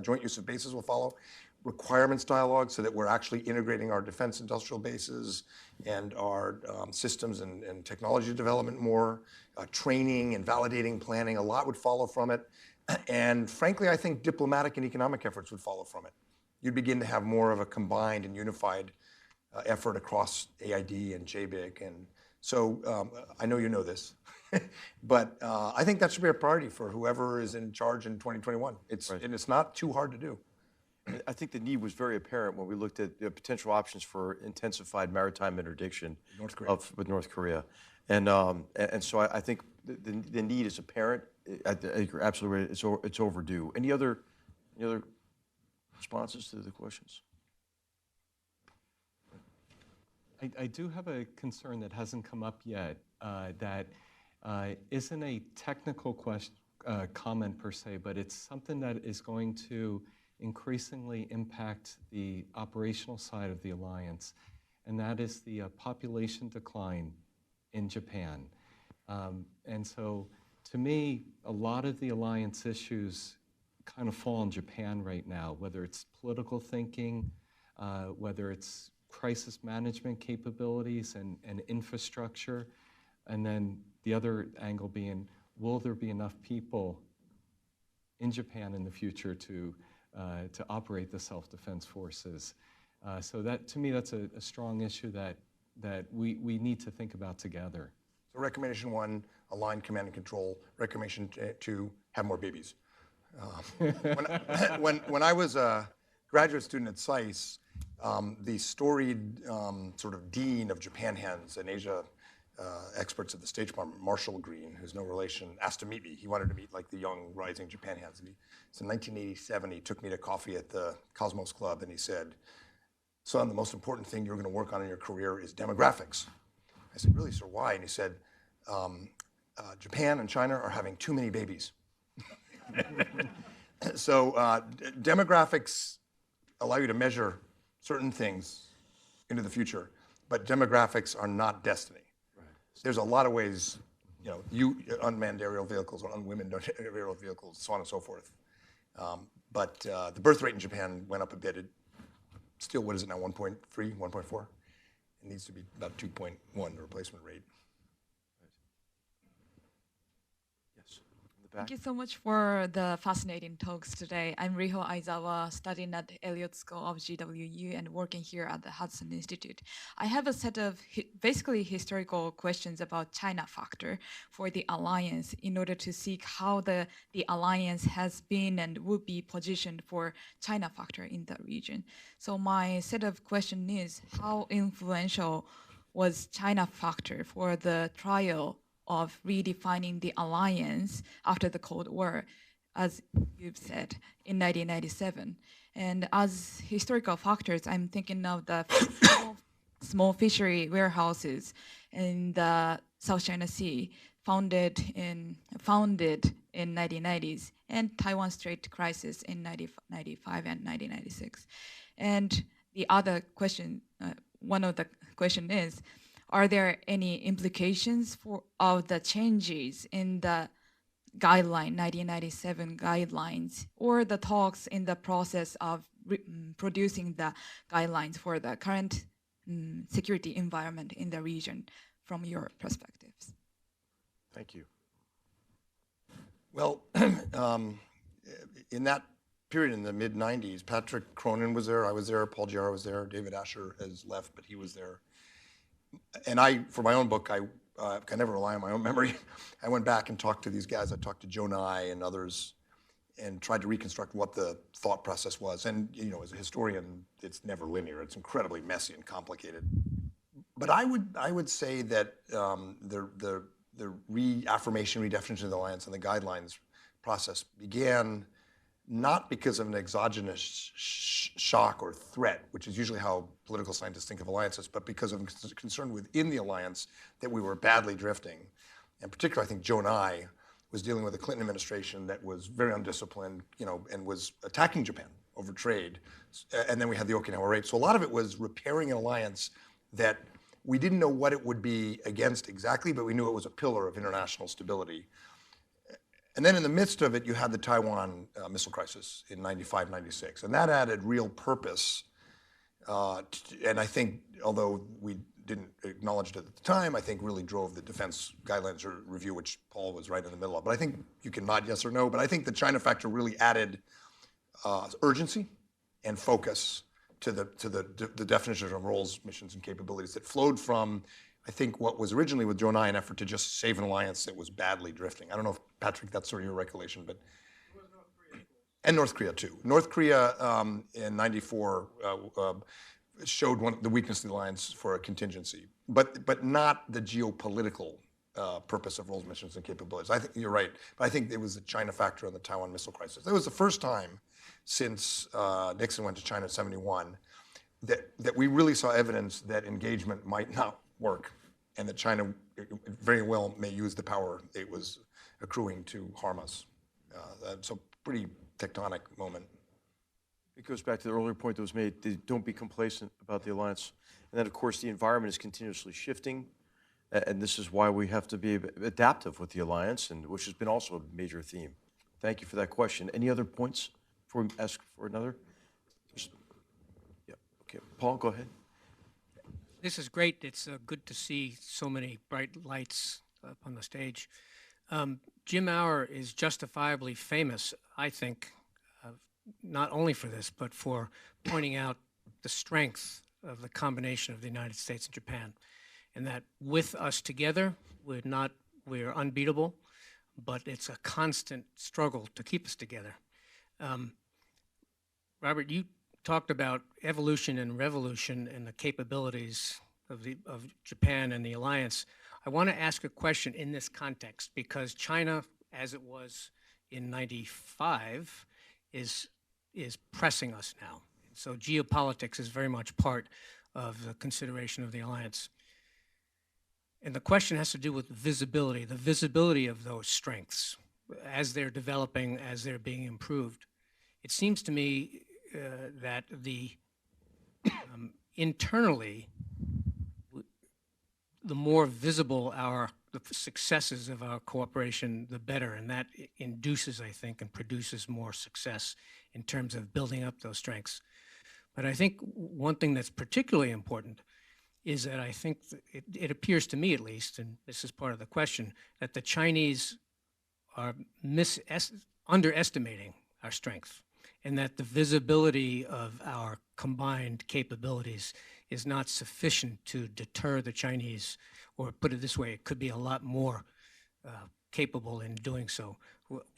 Joint use of bases will follow. Requirements dialogue, so that we're actually integrating our defense industrial bases and our systems and technology development more. Training and validating planning, a lot would follow from it. And frankly, I think diplomatic and economic efforts would follow from it. You'd begin to have more of a combined and unified effort across AID and JBIC. And so I know you know this, but I think that should be a priority for whoever is in charge in 2021. And it's not too hard to do. I think the need was very apparent when we looked at the potential options for intensified maritime interdiction with North Korea. And so I think the need is apparent. I think you're absolutely right. It's overdue. Any other responses to the questions? I do have a concern that hasn't come up yet, that isn't a technical comment per se, but it's something that is going to increasingly impact the operational side of the alliance, and that is the population decline in Japan. And so, to me, a lot of the alliance issues kind of fall in Japan right now, whether it's political thinking, whether it's crisis management capabilities and infrastructure, and then the other angle being, will there be enough people in Japan in the future to operate the self-defense forces? So that, to me, that's a strong issue that we need to think about together. So recommendation 1, align command and control. Recommendation 2, have more babies. When I was a graduate student at SAIS, the storied sort of dean of Japan Hens and Asia experts at the State Department, Marshall Green, who's no relation, asked to meet me. He wanted to meet like the young rising Japan Hens. And so in 1987, he took me to coffee at the Cosmos Club, and he said, "Son, the most important thing you're going to work on in your career is demographics." I said, "Really, sir, why?" And he said, "Japan and China are having too many babies." So demographics allow you to measure certain things into the future, but demographics are not destiny. Right. There's a lot of ways, unmanned aerial vehicles or unwomened aerial vehicles, so on and so forth. But the birth rate in Japan went up a bit. Still, what is it now, 1.3, 1.4? It needs to be about 2.1, the replacement rate. Thank you so much for the fascinating talks today. I'm Riho Aizawa, studying at the Elliott School of GWU and working here at the Hudson Institute. I have a set of basically historical questions about China factor for the alliance in order to seek how the alliance has been and would be positioned for China factor in the region. So my set of questions is, how influential was China factor for the trial of redefining the alliance after the Cold War, as you've said, in 1997. And as historical factors, I'm thinking of the small fishery warehouses in the South China Sea, founded in 1990s, and Taiwan Strait crisis in 1995 and 1996. And the other question, one of the question is, are there any implications of the changes in the guideline, 1997 guidelines, or the talks in the process of producing the guidelines for the current security environment in the region from your perspectives? Thank you. Well, in that period in the mid-90s, Patrick Cronin was there, I was there, Paul Giara was there, David Asher has left, but he was there. And I, for my own book, I can never rely on my own memory. I went back and talked to these guys. I talked to Joe Nye and others and tried to reconstruct what the thought process was. And, you know, as a historian, it's never linear. It's incredibly messy and complicated. But I would say that the reaffirmation, redefinition of the alliance and the guidelines process began not because of an exogenous shock or threat, which is usually how political scientists think of alliances, but because of concern within the alliance that we were badly drifting. And particularly, I think Joe Nye was dealing with a Clinton administration that was very undisciplined, you know, and was attacking Japan over trade. And then we had the Okinawa rape. So a lot of it was repairing an alliance that we didn't know what it would be against exactly, but we knew it was a pillar of international stability. And then in the midst of it, you had the Taiwan missile crisis in 95, 96. And that added real purpose. And I think, although we didn't acknowledge it at the time, I think really drove the defense guidelines review, which Paul was right in the middle of. But I think you can nod yes or no, but I think the China factor really added urgency and focus to the definition of roles, missions, and capabilities that flowed from, I think, what was originally with Joe Nye an effort to just save an alliance that was badly drifting. I don't know if, Patrick, that's sort of your recollection, but. And North Korea, too. North Korea in 94 showed the weakness of the alliance for a contingency, but not the geopolitical purpose of roles, missions, and capabilities. I think you're right, but I think it was the China factor in the Taiwan missile crisis. That was the first time since Nixon went to China in 71 that we really saw evidence that engagement might not work and that China very well may use the power it was accruing to harm us. So pretty tectonic moment. It goes back to the earlier point that was made, don't be complacent about the alliance. And then, of course, the environment is continuously shifting, and this is why we have to be adaptive with the alliance, and which has been also a major theme. Thank you for that question. Any other points before we ask for another? Yeah, okay. Paul, go ahead. This is great. It's good to see so many bright lights up on the stage. Jim Auer is justifiably famous, I think, not only for this, but for pointing out the strength of the combination of the United States and Japan, and that with us together, we're unbeatable, but it's a constant struggle to keep us together. Robert, you talked about evolution and revolution and the capabilities of Japan and the alliance. I want to ask a question in this context because China, as it was in 95, is pressing us now. So geopolitics is very much part of the consideration of the alliance. And the question has to do with visibility, the visibility of those strengths as they're developing, as they're being improved. It seems to me that internally, the more visible the successes of our cooperation, the better, and that induces, I think, and produces more success in terms of building up those strengths. But I think one thing that's particularly important is that I think it appears to me, at least, and this is part of the question, that the Chinese are underestimating our strength, and that the visibility of our combined capabilities is not sufficient to deter the Chinese, or put it this way, it could be a lot more capable in doing so.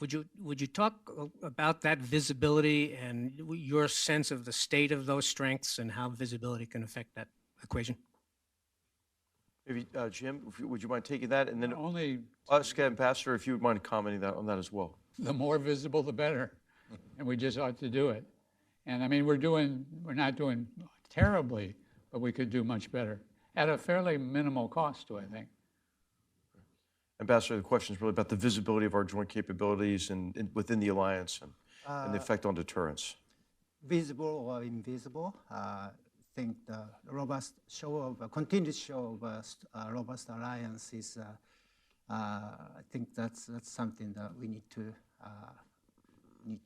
Would you talk about that visibility and your sense of the state of those strengths and how visibility can affect that equation? Maybe Jim, would you mind taking that? And then Only ask Ambassador if you would mind commenting on that as well. the more visible, the better, and we just ought to do it. And I mean, we're not doing terribly, but we could do much better at a fairly minimal cost, I think. Ambassador, the question is really about the visibility of our joint capabilities and within the alliance and the effect on deterrence. Visible or invisible, I think the continued show of a robust alliance is I think that's something that we need to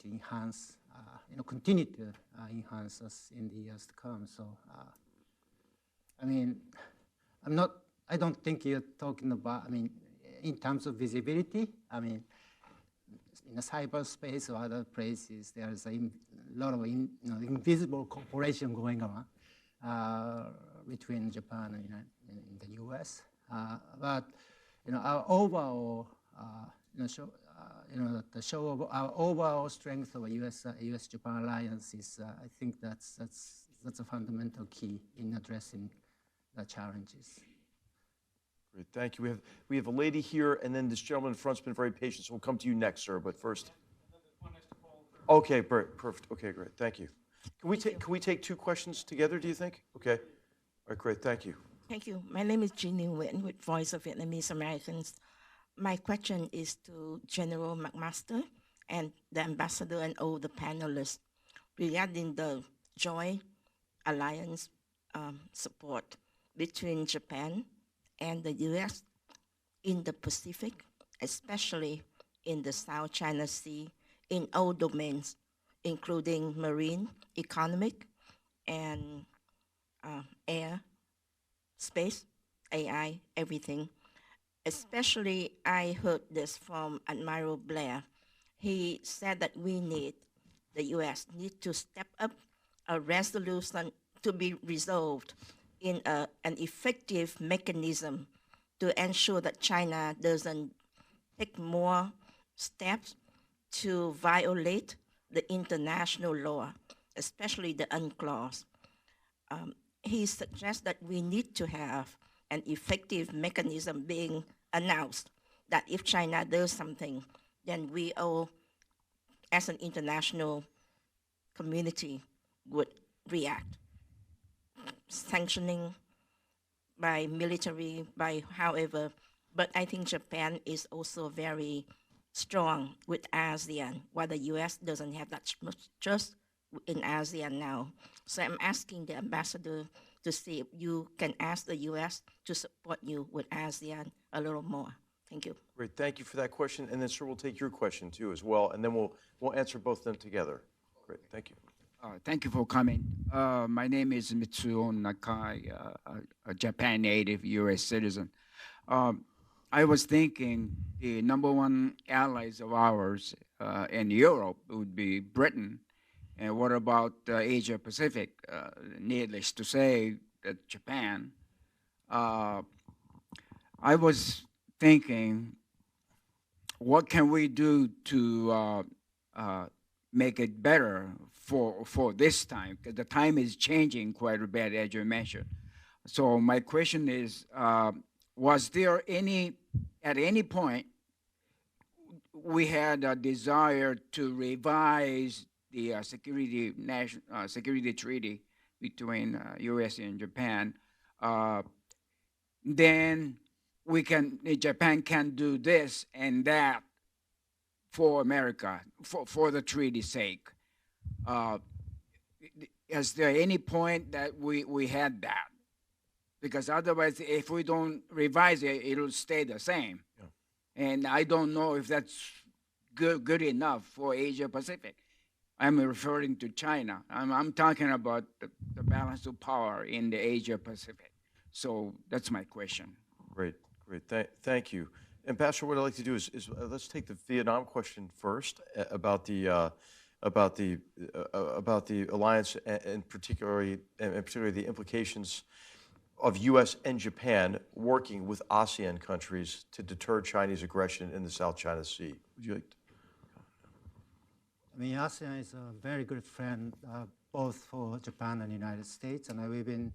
enhance, continue to enhance us in the years to come. So, I mean, I don't think you're talking about, in terms of visibility, in the cyberspace or other places, there's a lot of invisible cooperation going on between Japan and the U.S. But our overall, the show of our overall strength of a U.S.-Japan alliance is, I think that's a fundamental key in addressing the challenges. Great, thank you. We have a lady here, and then this gentleman in front's been very patient, so we'll come to you next, sir. But first, okay, perfect. Okay, great, thank you. Can we take two questions together? Do you think? Okay, all right, great, thank you. Thank you. My name is Jean Nguyen with Voice of Vietnamese Americans. My question is to General McMaster and the ambassador and all the panelists regarding the joint alliance support between Japan and the U.S. in the Pacific, especially in the South China Sea, in all domains, including marine, economic, and air, space, AI, everything. Especially, I heard this from Admiral Blair. He said that the U.S. need to step up a resolution to be resolved in an effective mechanism to ensure that China doesn't take more steps to violate the international law, especially the UNCLOS. He suggests that we need to have an effective mechanism being announced that if China does something, then we all, as an international community, would react. Sanctioning by military, by however, but I think Japan is also very strong with ASEAN, while the US doesn't have that much trust in ASEAN now. So I'm asking the ambassador to see if you can ask the US to support you with ASEAN a little more. Thank you. Great, thank you for that question. And then, sir, we'll take your question too as well, and then we'll answer both of them together. Great, thank you. Thank you for coming. My name is Mitsuo Nakai, a Japan native U.S. citizen. I was thinking the number one allies of ours in Europe would be Britain. And what about Asia Pacific? Needless to say, that Japan. I was thinking, what can we do to make it better for this time? Because the time is changing quite a bit, as you mentioned. So my question is, was there at any point, we had a desire to revise the security treaty between U.S. and Japan? Then Japan can do this and that for America, for the treaty's sake. Is there any point that we had that? Because otherwise, if we don't revise it, it'll stay the same. Yeah. And I don't know if that's good enough for Asia Pacific. I'm referring to China. I'm talking about the balance of power in the Asia Pacific. So that's my question. Great. Thank you. Ambassador, what I'd like to do is let's take the Vietnam question first about the alliance and particularly the implications of U.S. and Japan working with ASEAN countries to deter Chinese aggression in the South China Sea. Would you like to? ASEAN is a very good friend, both for Japan and the United States, and we've been,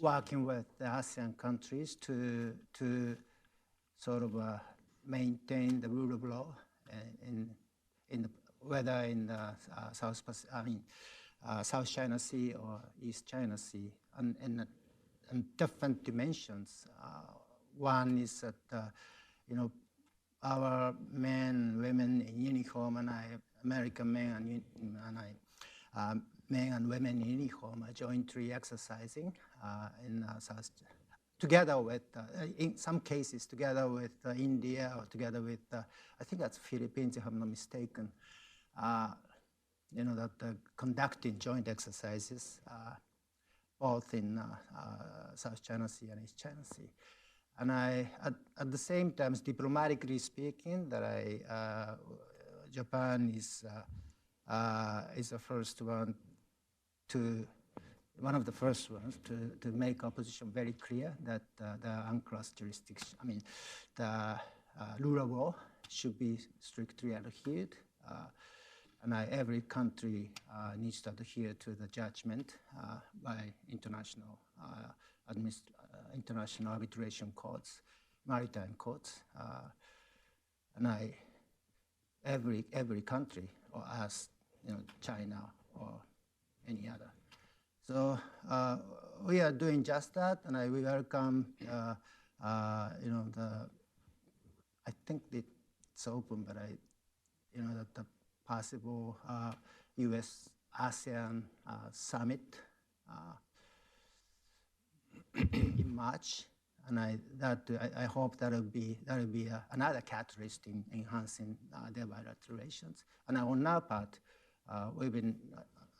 working with the ASEAN countries to sort of maintain the rule of law whether in the South China Sea or East China Sea, and different dimensions. One is that our men, women in uniform, and American men men and women in uniform are jointly exercising in together with, in some cases, together with India or together with, I think that's Philippines, if I'm not mistaken, that conducting joint exercises, both in South China Sea and East China Sea. And at the same time, diplomatically speaking, that Japan is the first one one of the first ones to make our position very clear that the UNCLOS jurisdiction, the rule of law should be strictly adhered. And every country needs to adhere to the judgment by international arbitration courts, maritime courts, and every country, or as China or any other. So we are doing just that, and we welcome I think it's open, but that the possible U.S.-ASEAN summit in March, and I hope that'll be another catalyst in enhancing their bilateral relations. And on our part, we've been,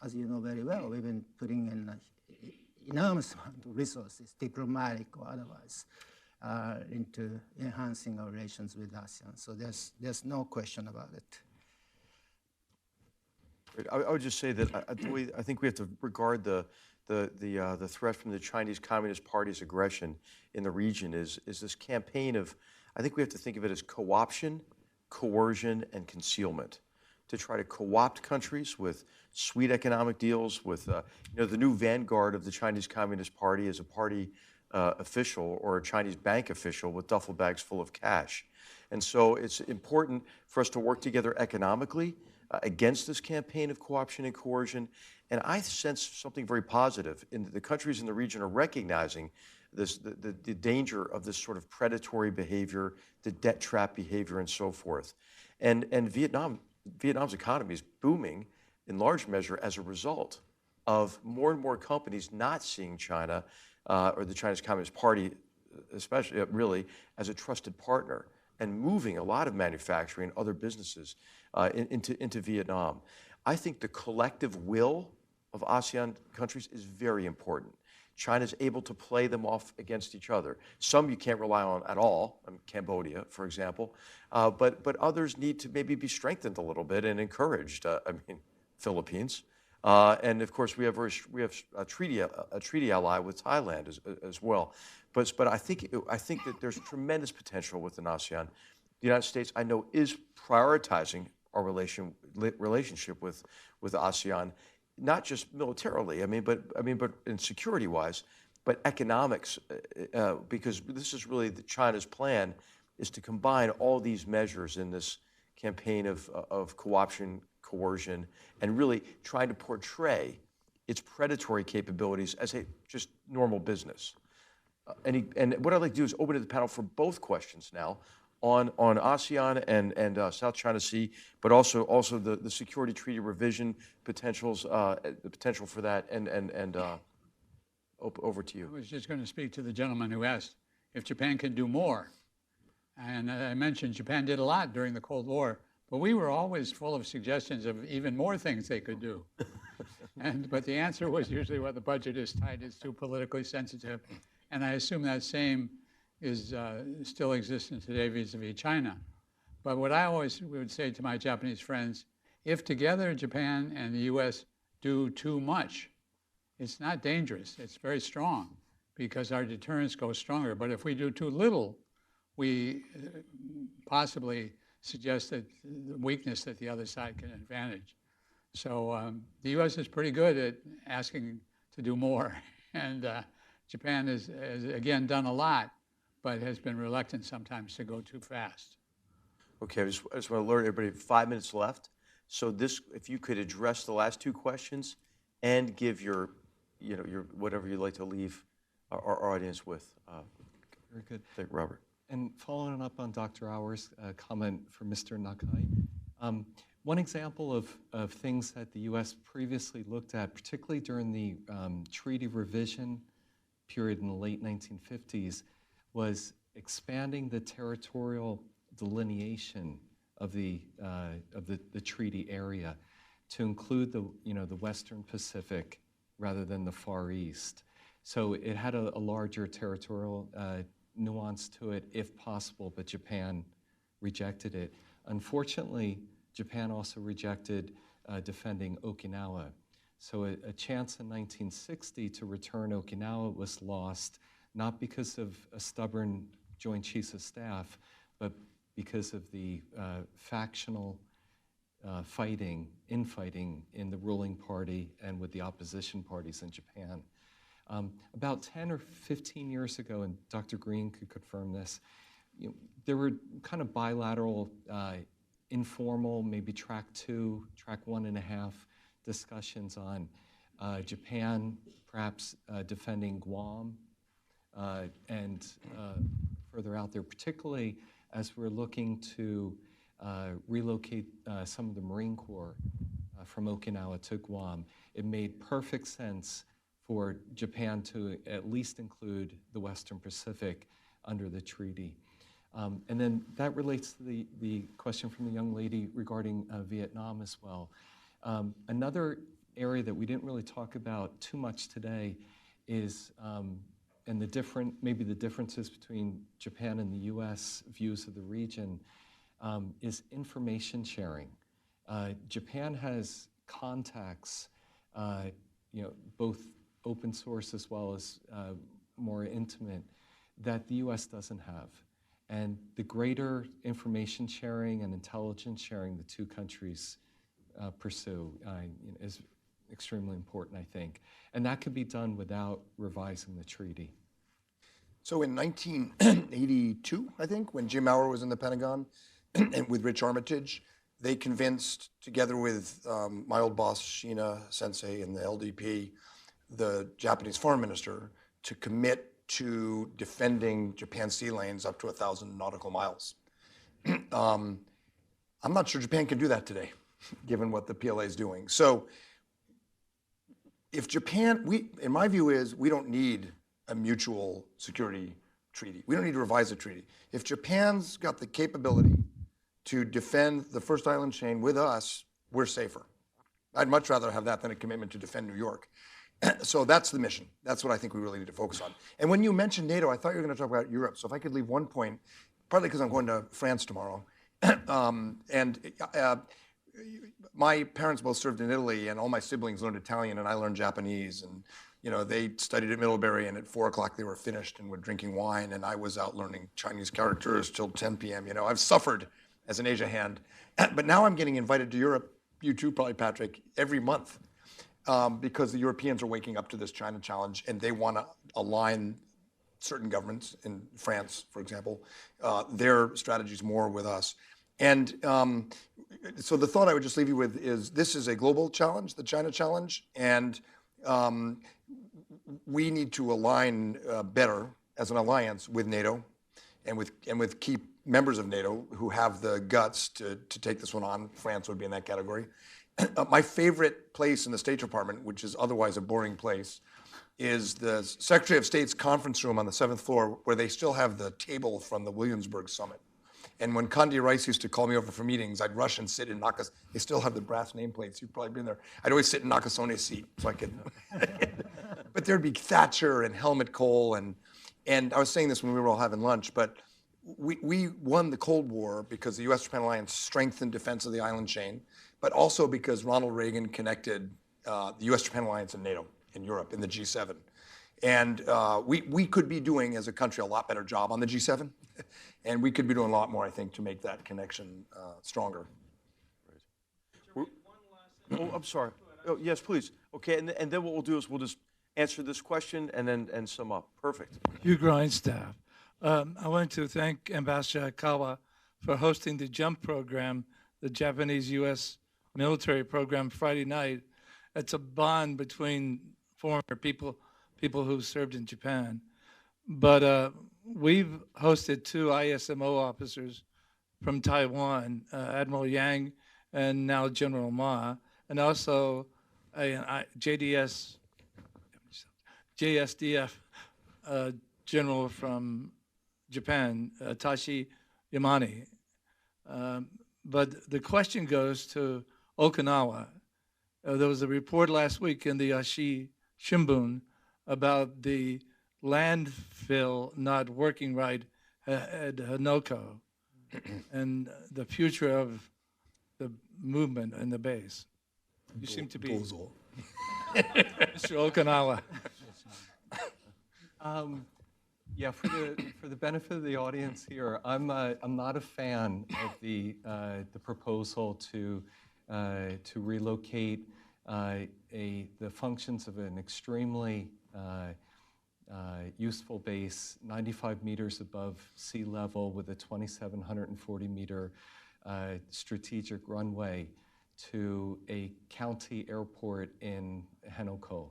as you know very well, we've been putting in enormous amount of resources, diplomatic or otherwise, into enhancing our relations with ASEAN. So there's no question about it. I would just say that I think we have to regard the threat from the Chinese Communist Party's aggression in the region is this campaign of, I think we have to think of it as co-option, coercion, and concealment, to try to co-opt countries with sweet economic deals, with the new vanguard of the Chinese Communist Party is a party official or a Chinese bank official with duffel bags full of cash. And so it's important for us to work together economically against this campaign of co-option and coercion. And I sense something very positive in the countries in the region are recognizing the danger of this sort of predatory behavior, the debt trap behavior, and so forth. And Vietnam's economy is booming in large measure as a result of more and more companies not seeing China or the Chinese Communist Party, especially really, as a trusted partner, and moving a lot of manufacturing and other businesses into Vietnam. I think the collective will of ASEAN countries is very important. China's able to play them off against each other. Some you can't rely on at all, Cambodia, for example, but others need to maybe be strengthened a little bit and encouraged. Philippines, and of course we have a treaty ally with Thailand as well. But I think that there's tremendous potential within ASEAN. The United States, I know, is prioritizing our relationship with ASEAN, not just militarily, but in security-wise, but economics, because this is really China's plan, is to combine all these measures in this campaign of co-option, coercion, and really trying to portray its predatory capabilities as a just normal business. And what I'd like to do is open to the panel for both questions now on ASEAN and South China Sea, but also the security treaty revision potentials, the potential for that, and over to you. I was just going to speak to the gentleman who asked if Japan can do more. And I mentioned Japan did a lot during the Cold War, but we were always full of suggestions of even more things they could do. But the answer was usually, well, the budget is tight, it's too politically sensitive. And I assume that same is still existent today vis-a-vis China. But what I always would say to my Japanese friends, if together Japan and the US do too much, it's not dangerous, it's very strong, because our deterrence goes stronger. But if we do too little, we possibly suggest that the weakness that the other side can advantage. So the US is pretty good at asking to do more. And Japan has again done a lot, but has been reluctant sometimes to go too fast. Okay, I just want to alert everybody, 5 minutes left. So if you could address the last two questions and give your whatever you'd like to leave our audience with. Very good. Thank you, Robert. And following up on Dr. Auer's comment for Mr. Nakai, one example of things that the U.S. previously looked at, particularly during the treaty revision period in the late 1950s was expanding the territorial delineation of the treaty area to include the Western Pacific rather than the Far East. So it had a larger territorial nuance to it, if possible, but Japan rejected it. Unfortunately, Japan also rejected defending Okinawa. So a chance in 1960 to return Okinawa was lost, not because of a stubborn Joint Chiefs of Staff, but because of the factional infighting in the ruling party and with the opposition parties in Japan. About 10 or 15 years ago, and Dr. Green could confirm this, there were kind of bilateral, informal, maybe track 2, track 1.5 discussions on Japan perhaps defending Guam and further out there, particularly as we're looking to relocate some of the Marine Corps from Okinawa to Guam. It made perfect sense for Japan to at least include the Western Pacific under the treaty. And then that relates to the question from the young lady regarding Vietnam as well. Another area that we didn't really talk about too much today is, and maybe the differences between Japan and the US views of the region, is information sharing. Japan has contacts, both open source as well as more intimate, that the US doesn't have. And the greater information sharing and intelligence sharing the two countries pursue is extremely important, I think. And that could be done without revising the treaty. So in 1982, I think, when Jim Maurer was in the Pentagon, and with Rich Armitage, they convinced, together with my old boss, Shina Sensei in the LDP, the Japanese foreign minister, to commit to defending Japan's sea lanes up to 1,000 nautical miles. I'm not sure Japan can do that today, given what the PLA is doing. So if Japan, in my view is, we don't need a mutual security treaty. We don't need to revise the treaty. If Japan's got the capability to defend the first island chain with us, we're safer. I'd much rather have that than a commitment to defend New York. So that's the mission. That's what I think we really need to focus on. And when you mentioned NATO, I thought you were going to talk about Europe. So if I could leave one point, partly because I'm going to France tomorrow, my parents both served in Italy, and all my siblings learned Italian, and I learned Japanese. And they studied at Middlebury, and at 4 o'clock they were finished and were drinking wine, and I was out learning Chinese characters till 10 p.m. I've suffered as an Asia hand, but now I'm getting invited to Europe, you too probably, Patrick, every month, because the Europeans are waking up to this China challenge, and they want to align certain governments, in France, for example, their strategies more with us. And so the thought I would just leave you with is, this is a global challenge, the China challenge, and we need to align better as an alliance with NATO and with key members of NATO who have the guts to take this one on. France would be in that category. My favorite place in the State Department, which is otherwise a boring place, is the Secretary of State's conference room on the 7th floor, where they still have the table from the Williamsburg Summit. And when Condi Rice used to call me over for meetings, I'd rush and sit in Nakasone. They still have the brass nameplates. You've probably been there. I'd always sit in Nakasone's seat so I could. But there'd be Thatcher and Helmut Kohl, and I was saying this when we were all having lunch, but we won the Cold War because the U.S.-Japan alliance strengthened defense of the island chain, but also because Ronald Reagan connected the U.S.-Japan alliance and NATO in Europe in the G7. And we could be doing, as a country, a lot better job on the G7. And we could be doing a lot more, I think, to make that connection stronger. Oh, I'm sorry. Oh, yes, please. Okay, and then what we'll do is we'll just answer this question and then sum up. Perfect. Hugh Grindstaff. I want to thank Ambassador Akawa for hosting the JUMP program, the Japanese-U.S. military program, Friday night. It's a bond between former people who served in Japan. But we've hosted 2 ISMO officers from Taiwan, Admiral Yang and now General Ma, and also a JSDF general from Japan, Tashi Yamane. But the question goes to Okinawa. There was a report last week in the Asahi Shimbun about the landfill not working right at Hanoko and the future of the movement and the base. You seem to be Mr. Okinawa. Yeah, for the benefit of the audience here, I'm not a fan of the proposal to relocate the functions of an extremely useful base 95 meters above sea level with a 2,740 meter strategic runway to a county airport in Hanoko.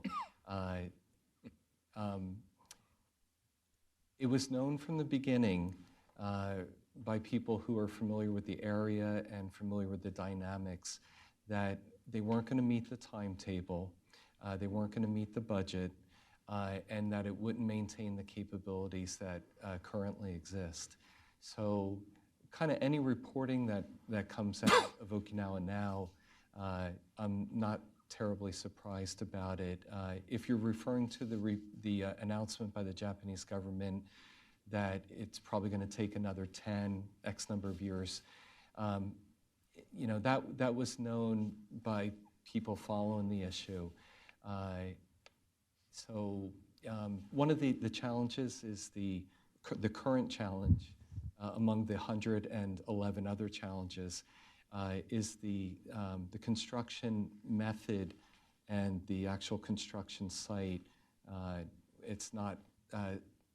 It was known from the beginning by people who are familiar with the area and familiar with the dynamics that they weren't going to meet the timetable, they weren't going to meet the budget, and that it wouldn't maintain the capabilities that currently exist. So kind of any reporting that comes out of Okinawa now, I'm not terribly surprised about it. If you're referring to the announcement by the Japanese government that it's probably going to take another X number of years, you know, that was known by people following the issue. So one of the challenges is the current challenge among the 111 other challenges is the construction method and the actual construction site. It's not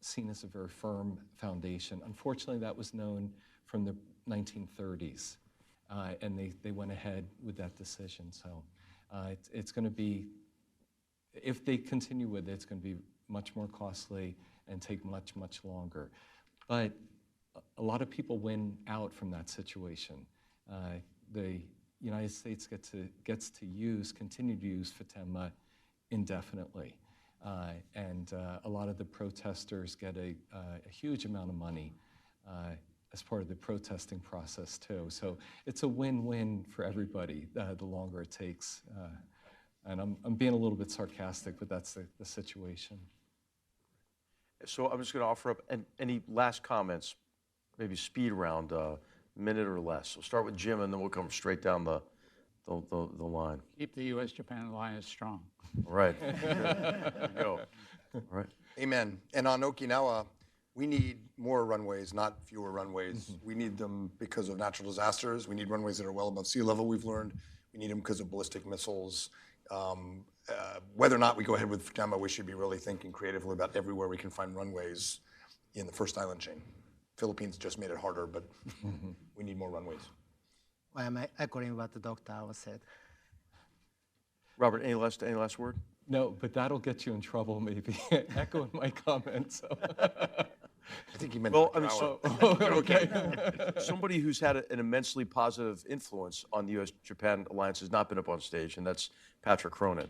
seen as a very firm foundation. Unfortunately, that was known from the 1930s, and they went ahead with that decision. So it's going to be, if they continue with it, it's going to be much more costly and take much, much longer. But a lot of people win out from that situation. The United States gets to continue to use Futenma indefinitely. And a lot of the protesters get a huge amount of money as part of the protesting process too. So it's a win-win for everybody the longer it takes. And I'm being a little bit sarcastic, but that's the situation. So I'm just going to offer up any last comments, maybe speed round, a minute or less. We'll start with Jim, and then we'll come straight down the line. Keep the U.S.-Japan alliance strong. All right. There you go. All right. Amen. And on Okinawa, we need more runways, not fewer runways. We need them because of natural disasters. We need runways that are well above sea level, we've learned. We need them because of ballistic missiles. Whether or not we go ahead with Futenma, we should be really thinking creatively about everywhere we can find runways in the first island chain. Philippines just made it harder, but we need more runways. Well, I'm echoing what Dr. Awa said. Robert, any last word? No, but that'll get you in trouble maybe, echoing my comments. So. I think he meant okay. Somebody who's had an immensely positive influence on the U.S.-Japan alliance has not been up on stage, and that's Patrick Cronin,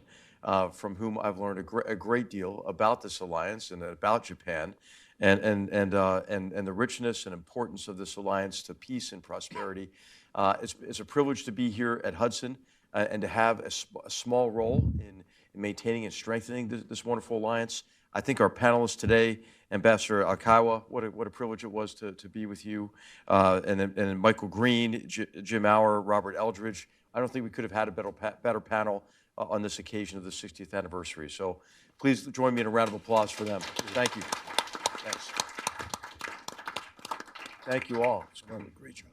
from whom I've learned a great deal about this alliance and about Japan, and the richness and importance of this alliance to peace and prosperity. It's a privilege to be here at Hudson and to have a small role in maintaining and strengthening this wonderful alliance. I think our panelists today, Ambassador Akawa, what a privilege it was to be with you, and then Michael Green, Jim Auer, Robert Eldridge. I don't think we could have had a better panel on this occasion of the 60th anniversary. So please join me in a round of applause for them. Thank you. Thanks. Thank you all. Great job.